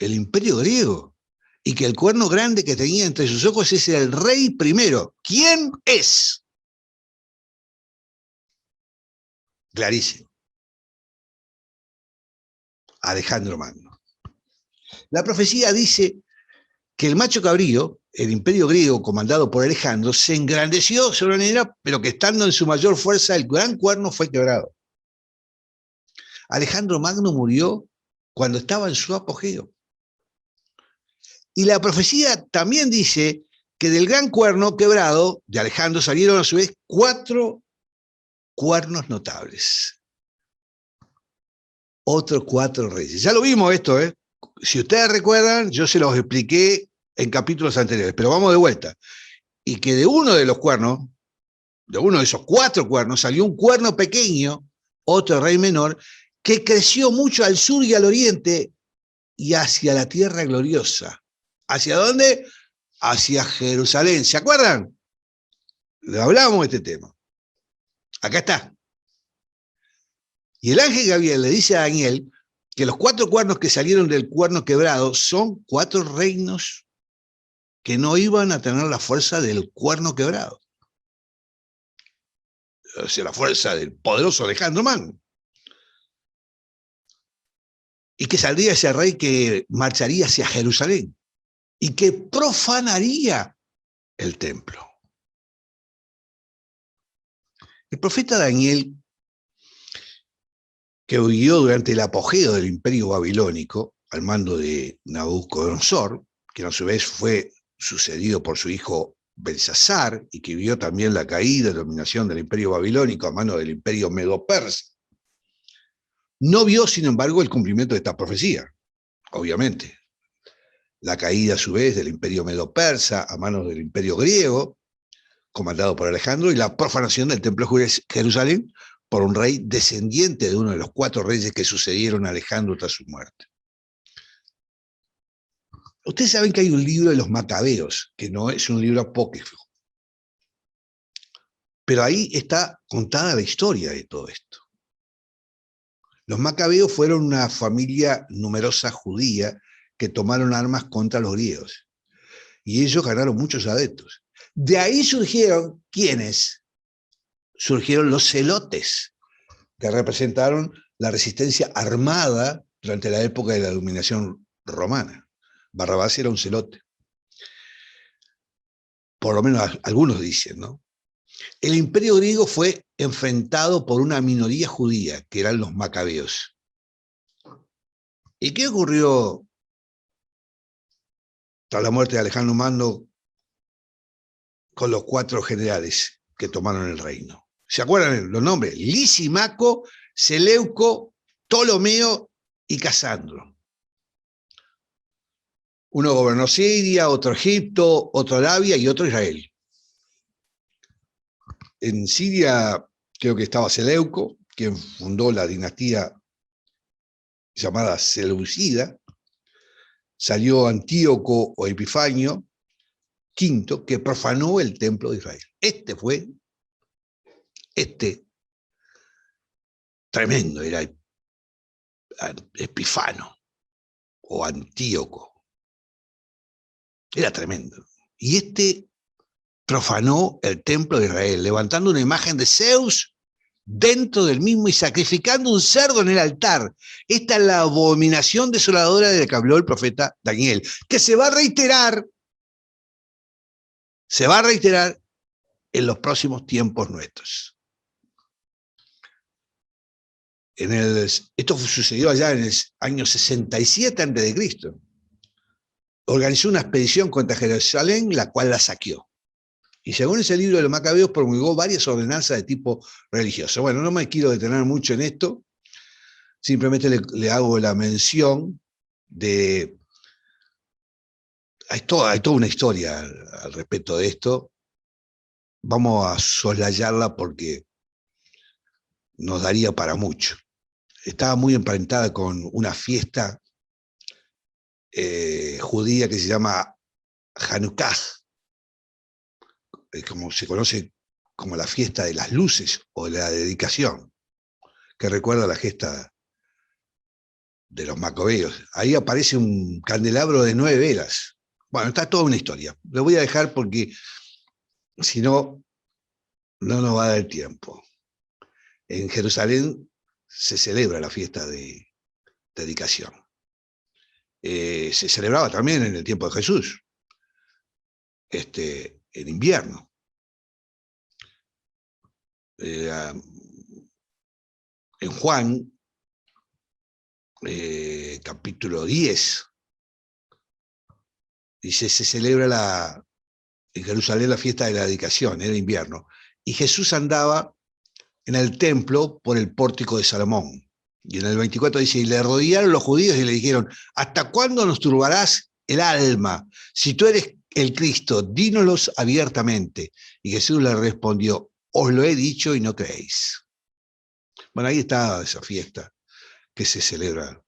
el imperio griego, y que el cuerno grande que tenía entre sus ojos es el rey primero. ¿Quién es? Clarísimo. Alejandro Magno. La profecía dice que el macho cabrío, el imperio griego comandado por Alejandro, se engrandeció sobremanera, pero que estando en su mayor fuerza, el gran cuerno fue quebrado. Alejandro Magno murió cuando estaba en su apogeo. Y la profecía también dice que del gran cuerno quebrado de Alejandro salieron a su vez 4 cuernos notables. Otros 4 reyes. Ya lo vimos esto, ¿eh? Si ustedes recuerdan, yo se los expliqué en capítulos anteriores, pero vamos de vuelta. Y que de uno de los cuernos, de uno de esos 4 cuernos, salió un cuerno pequeño, otro rey menor, que creció mucho al sur y al oriente y hacia la tierra gloriosa. ¿Hacia dónde? Hacia Jerusalén. ¿Se acuerdan? Le hablamos de este tema. Acá está. Y el ángel Gabriel le dice a Daniel que los 4 cuernos que salieron del cuerno quebrado son 4 reinos que no iban a tener la fuerza del cuerno quebrado. O sea, la fuerza del poderoso Alejandro Magno. Y que saldría ese rey que marcharía hacia Jerusalén y que profanaría el templo. El profeta Daniel, que vivió durante el apogeo del imperio babilónico, al mando de Nabucodonosor, que a su vez fue sucedido por su hijo Belsasar, y que vio también la caída y dominación del imperio babilónico a mano del imperio medo-persa, no vio, sin embargo, el cumplimiento de esta profecía, obviamente. La caída, a su vez, del imperio medo-persa a manos del imperio griego, comandado por Alejandro, y la profanación del templo de Jerusalén por un rey descendiente de uno de los 4 reyes que sucedieron a Alejandro tras su muerte. Ustedes saben que hay un libro de los Macabeos, que no es un libro apócrifo, pero ahí está contada la historia de todo esto. Los Macabeos fueron una familia numerosa judía que tomaron armas contra los griegos, y ellos ganaron muchos adeptos. De ahí surgieron, ¿quiénes? Surgieron los celotes, que representaron la resistencia armada durante la época de la dominación romana. Barrabás era un celote. Por lo menos algunos dicen, ¿no? El imperio griego fue enfrentado por una minoría judía, que eran los macabeos. ¿Y qué ocurrió tras la muerte de Alejandro Magno con los 4 generales que tomaron el reino? ¿Se acuerdan los nombres? Lisimaco, Seleuco, Ptolomeo y Casandro. Uno gobernó Siria, otro Egipto, otro Arabia y otro Israel. En Siria creo que estaba Seleuco, quien fundó la dinastía llamada Seleucida. Salió Antíoco o Epifanio V, que profanó el templo de Israel. Tremendo, era Epifano o Antíoco. Era tremendo. Y profanó el templo de Israel, levantando una imagen de Zeus dentro del mismo y sacrificando un cerdo en el altar. Esta es la abominación desoladora de la que habló el profeta Daniel, que se va a reiterar en los próximos tiempos nuestros. Esto sucedió allá en el año 67 a.C. Organizó una expedición contra Jerusalén, la cual la saqueó. Y según ese libro de los Macabeos, promulgó varias ordenanzas de tipo religioso. Bueno, no me quiero detener mucho en esto, simplemente le hago la mención de... Hay toda una historia al respecto de esto. Vamos a soslayarla porque nos daría para mucho. Estaba muy emparentada con una fiesta judía que se llama Hanukkah, como se conoce como la fiesta de las luces o la dedicación, que recuerda la gesta de los macabeos. Ahí aparece un candelabro de 9 velas. Bueno, está toda una historia. Lo voy a dejar porque si no, no nos va a dar tiempo. En Jerusalén se celebra la fiesta de dedicación. Se celebraba también en el tiempo de Jesús, en invierno. En Juan, capítulo 10, dice, se celebra en Jerusalén la fiesta de la dedicación, era invierno, y Jesús andaba en el templo por el pórtico de Salomón. Y en el 24 dice, y le rodearon los judíos y le dijeron, ¿hasta cuándo nos turbarás el alma? Si tú eres el Cristo, dínoslos abiertamente. Y Jesús le respondió, os lo he dicho y no creéis. Bueno, ahí está esa fiesta, que se celebra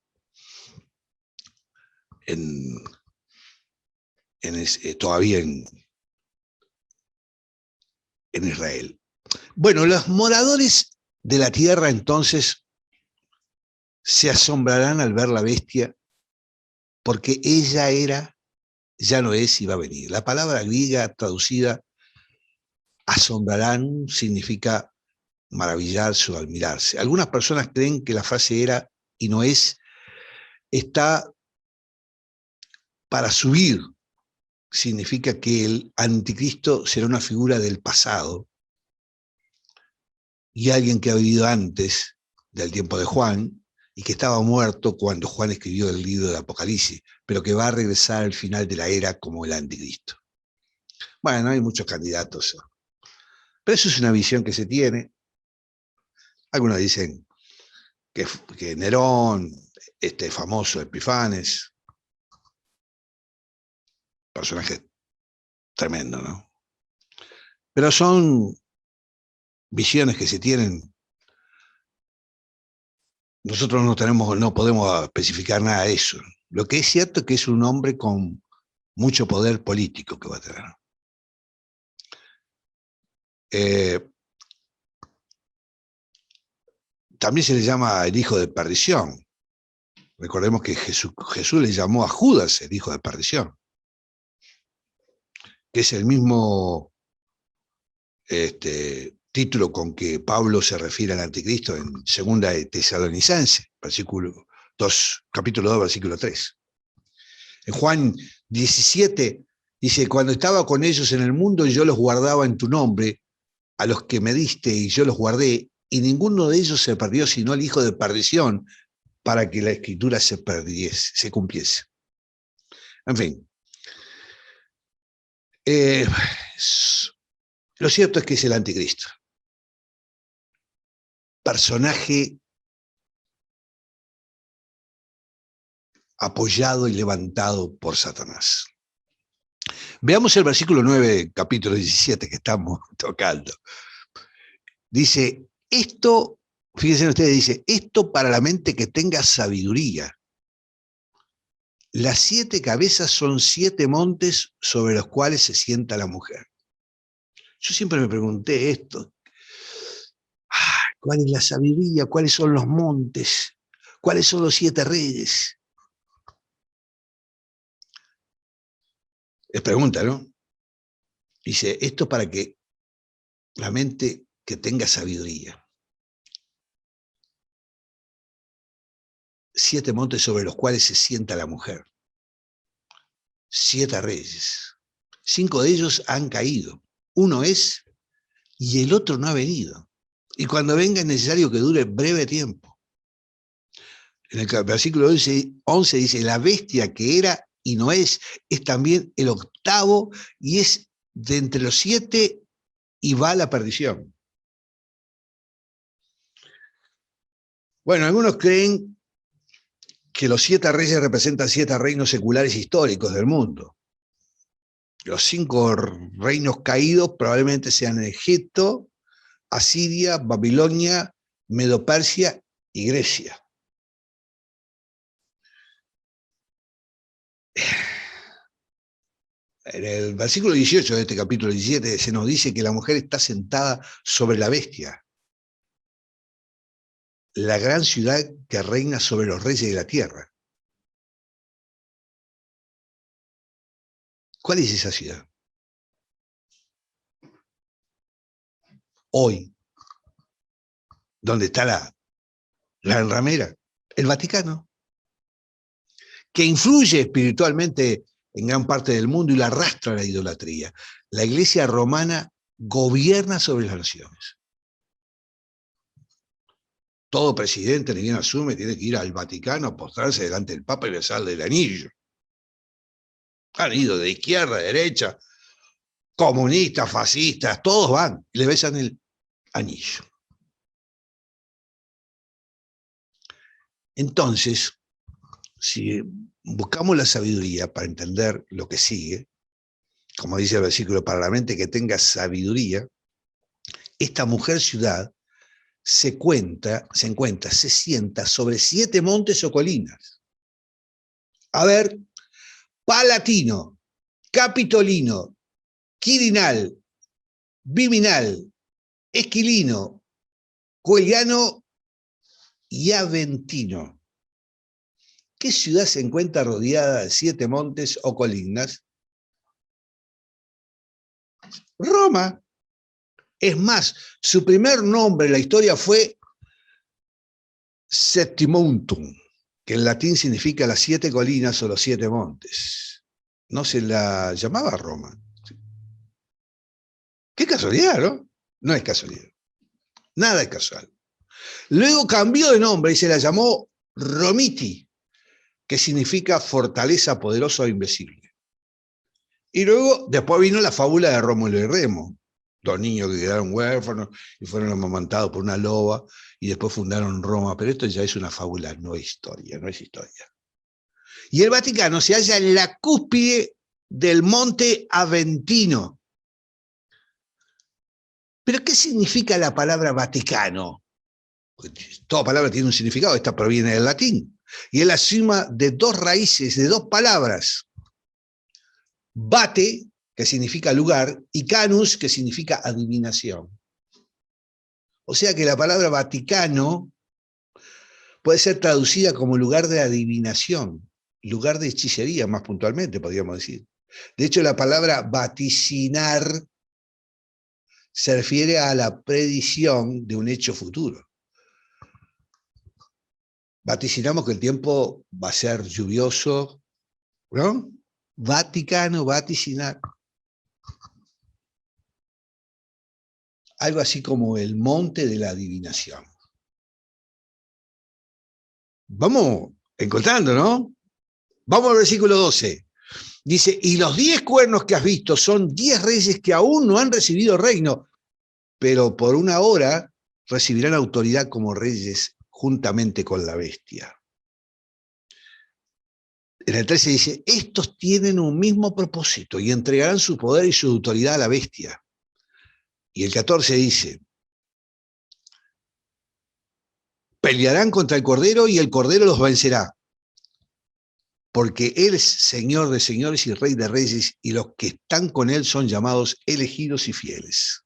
todavía en Israel. Bueno, los moradores de la tierra entonces se asombrarán al ver la bestia, porque ella era, ya no es y va a venir. La palabra griega traducida asombrarán significa maravillarse o admirarse. Algunas personas creen que la frase era y no es, está para subir. Significa que el anticristo será una figura del pasado y alguien que ha vivido antes del tiempo de Juan y que estaba muerto cuando Juan escribió el libro de Apocalipsis, pero que va a regresar al final de la era como el anticristo. Bueno, hay muchos candidatos, pero eso es una visión que se tiene. Algunos dicen que Nerón, este famoso Epifanes, personaje tremendo, ¿no? Pero son visiones que se tienen. Nosotros no podemos especificar nada de eso. Lo que es cierto es que es un hombre con mucho poder político que va a tener. También se le llama el hijo de perdición. Recordemos que Jesús le llamó a Judas el hijo de perdición, que es el mismo título con que Pablo se refiere al anticristo en 2 de Tesalonicenses, capítulo 2, versículo 3. En Juan 17 dice, cuando estaba con ellos en el mundo, yo los guardaba en tu nombre, a los que me diste y yo los guardé, y ninguno de ellos se perdió, sino el hijo de perdición, para que la escritura se cumpliese. En fin. Lo cierto es que es el anticristo. Personaje apoyado y levantado por Satanás. Veamos el versículo 9, capítulo 17 que estamos tocando. Dice, esto, fíjense ustedes, dice, esto para la mente que tenga sabiduría. Las 7 cabezas son 7 montes sobre los cuales se sienta la mujer. Yo siempre me pregunté esto. ¿Cuál es la sabiduría? ¿Cuáles son los montes? ¿Cuáles son los 7 reyes? Es pregunta, ¿no? Dice, esto para que la mente que tenga sabiduría. 7 montes sobre los cuales se sienta la mujer. 7 reyes. 5 de ellos han caído. Uno es y el otro no ha venido. Y cuando venga es necesario que dure breve tiempo. En el versículo 11 dice, la bestia que era y no es también el 8º y es de entre los 7 y va a la perdición. Bueno, algunos creen que los 7 reyes representan 7 reinos seculares históricos del mundo. Los 5 reinos caídos probablemente sean Egipto, Asiria, Babilonia, Medo-Persia y Grecia. En el versículo 18 de este capítulo 17 se nos dice que la mujer está sentada sobre la bestia, la gran ciudad que reina sobre los reyes de la tierra. ¿Cuál es esa ciudad? Hoy, ¿dónde está la gran ramera? El Vaticano, que influye espiritualmente en gran parte del mundo y la arrastra a la idolatría. La Iglesia romana gobierna sobre las naciones. Todo presidente, ni bien asume, tiene que ir al Vaticano a postrarse delante del Papa y besarle el anillo. Han ido de izquierda a derecha, comunistas, fascistas, todos van y le besan el anillo. Entonces, si buscamos la sabiduría para entender lo que sigue, como dice el versículo, para la mente que tenga sabiduría, esta mujer ciudad se sienta sobre 7 montes o colinas. A ver, Palatino, Capitolino, Quirinal, Viminal, Esquilino, Coeliano y Aventino. ¿Qué ciudad se encuentra rodeada de 7 montes o colinas? Roma. Es más, su primer nombre en la historia fue Septimontum, que en latín significa las 7 colinas o los 7 montes. No se la llamaba Roma. Qué casualidad, ¿no? No es casualidad. Nada es casual. Luego cambió de nombre y se la llamó Romiti, que significa fortaleza poderosa o invencible. Y luego, después vino la fábula de Rómulo y Remo, 2 niños que quedaron huérfanos y fueron amamantados por una loba y después fundaron Roma, pero esto ya es una fábula, no es historia, no es historia. Y el Vaticano se halla en la cúspide del monte Aventino. ¿Pero qué significa la palabra Vaticano? Toda palabra tiene un significado, esta proviene del latín, y es la suma de 2 raíces, de 2 palabras. Vate, que significa lugar, y canus, que significa adivinación. O sea que la palabra Vaticano puede ser traducida como lugar de adivinación, lugar de hechicería, más puntualmente, podríamos decir. De hecho, la palabra vaticinar se refiere a la predicción de un hecho futuro. Vaticinamos que el tiempo va a ser lluvioso, ¿no? Vaticano, vaticinar. Algo así como el monte de la adivinación. Vamos encontrando, ¿no? Vamos al versículo 12. Dice, y los 10 cuernos que has visto son 10 reyes que aún no han recibido reino, pero por una hora recibirán autoridad como reyes juntamente con la bestia. En el 13 dice, estos tienen un mismo propósito y entregarán su poder y su autoridad a la bestia. Y el 14 dice, pelearán contra el Cordero y el Cordero los vencerá, porque Él es Señor de señores y Rey de reyes, y los que están con Él son llamados elegidos y fieles.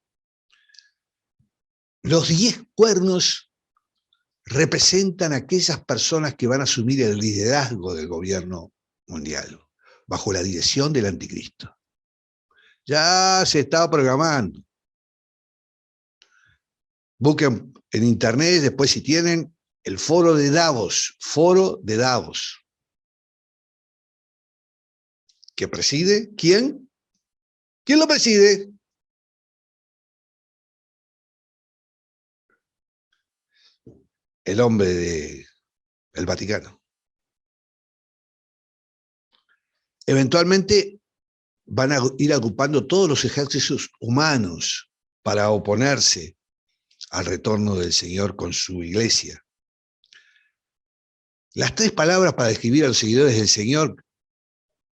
Los 10 cuernos representan a aquellas personas que van a asumir el liderazgo del gobierno mundial, bajo la dirección del anticristo. Ya se está programando. Busquen en internet, después si tienen, el foro de Davos, ¿que preside? ¿Quién? ¿Quién lo preside? El hombre del Vaticano. Eventualmente van a ir agrupando todos los ejércitos humanos para oponerse al retorno del Señor con su iglesia. Las 3 palabras para describir a los seguidores del Señor,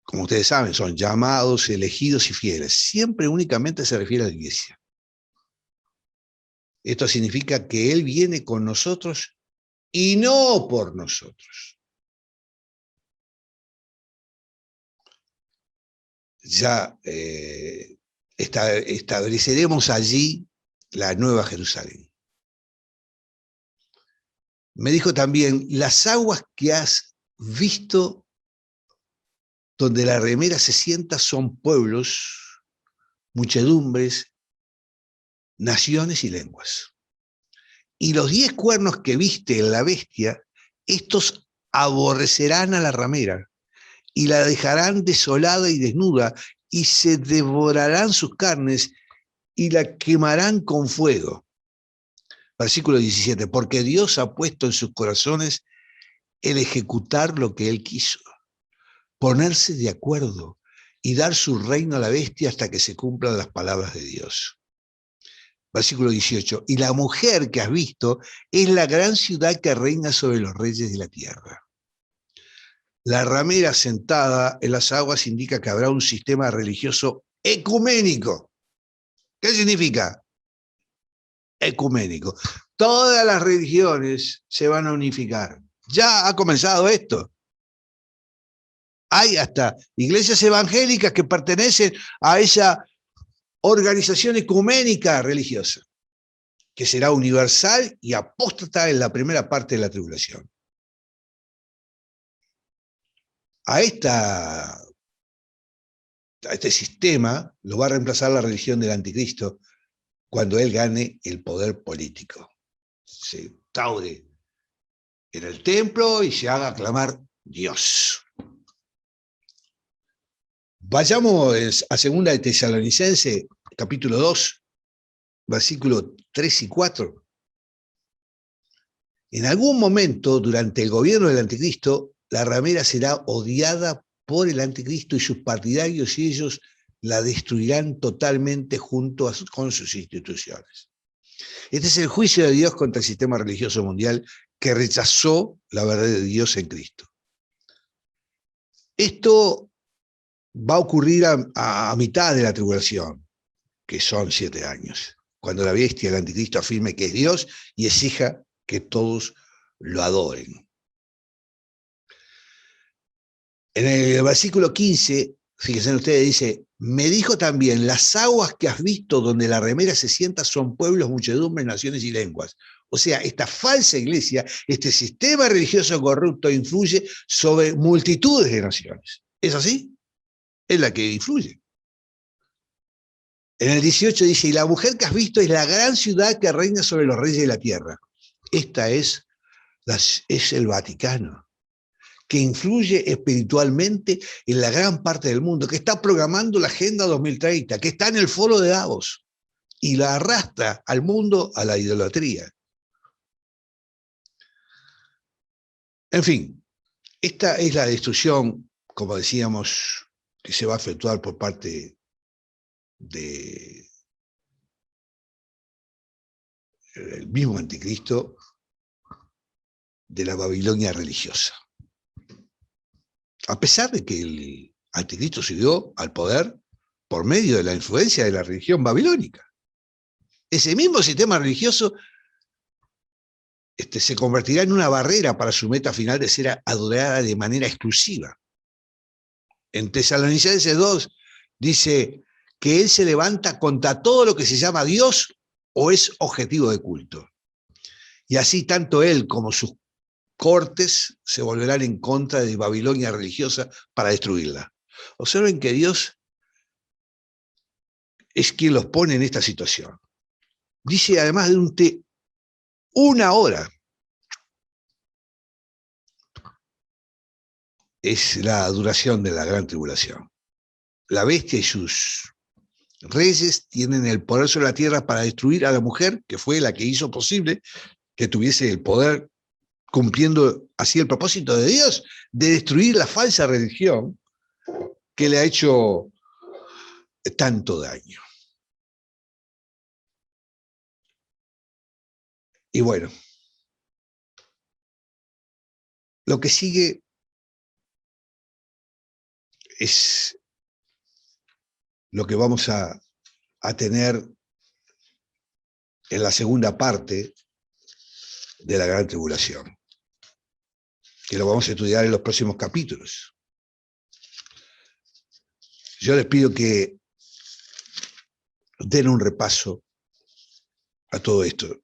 como ustedes saben, son llamados, elegidos y fieles. Siempre únicamente se refiere a la iglesia. Esto significa que Él viene con nosotros y no por nosotros. Ya estableceremos allí la Nueva Jerusalén. Me dijo también, las aguas que has visto donde la remera se sienta son pueblos, muchedumbres, naciones y lenguas. Y los 10 cuernos que viste en la bestia, estos aborrecerán a la ramera y la dejarán desolada y desnuda y se devorarán sus carnes y la quemarán con fuego. Versículo 17, porque Dios ha puesto en sus corazones el ejecutar lo que Él quiso, ponerse de acuerdo y dar su reino a la bestia hasta que se cumplan las palabras de Dios. Versículo 18, y la mujer que has visto es la gran ciudad que reina sobre los reyes de la tierra. La ramera sentada en las aguas indica que habrá un sistema religioso ecuménico. ¿Qué significa? Ecuménico. todas las religiones se van a unificar. Ya ha comenzado esto. Hay hasta iglesias evangélicas que pertenecen a esa organización ecuménica religiosa, que será universal y apóstata en la primera parte de la tribulación. A este sistema lo va a reemplazar la religión del anticristo cuando él gane el poder político. Se instaure en el templo y se haga aclamar Dios. Vayamos a 2 de Tesalonicenses, capítulo 2, versículos 3 y 4. En algún momento, durante el gobierno del anticristo, la ramera será odiada por el anticristo y sus partidarios, y ellos la destruirán totalmente junto con sus instituciones. Este es el juicio de Dios contra el sistema religioso mundial que rechazó la verdad de Dios en Cristo. Esto va a ocurrir a mitad de la tribulación, que son 7 años, cuando la bestia, el anticristo, afirme que es Dios y exija que todos lo adoren. En el versículo 15, fíjense ustedes, dice: me dijo también, las aguas que has visto donde la ramera se sienta son pueblos, muchedumbres, naciones y lenguas. O sea, esta falsa iglesia, este sistema religioso corrupto influye sobre multitudes de naciones. ¿Es así? Es la que influye. En el 18 dice: y la mujer que has visto es la gran ciudad que reina sobre los reyes de la tierra. Esta es el Vaticano, que influye espiritualmente en la gran parte del mundo, que está programando la Agenda 2030, que está en el foro de Davos y la arrastra al mundo a la idolatría. En fin, esta es la destrucción, como decíamos, que se va a efectuar por parte del mismo anticristo, de la Babilonia religiosa. A pesar de que el anticristo subió al poder por medio de la influencia de la religión babilónica. Ese mismo sistema religioso se convertirá en una barrera para su meta final de ser adorada de manera exclusiva. En Tesalonicenses 2 dice que él se levanta contra todo lo que se llama Dios o es objetivo de culto. Y así tanto él como sus cortes se volverán en contra de Babilonia religiosa para destruirla. Observen que Dios es quien los pone en esta situación. Dice además de una hora. Es la duración de la gran tribulación. La bestia y sus reyes tienen el poder sobre la tierra para destruir a la mujer, que fue la que hizo posible que tuviese el poder, cumpliendo así el propósito de Dios, de destruir la falsa religión que le ha hecho tanto daño. Y bueno, lo que sigue es lo que vamos a tener en la segunda parte de la gran tribulación, que lo vamos a estudiar en los próximos capítulos. Yo les pido que den un repaso a todo esto.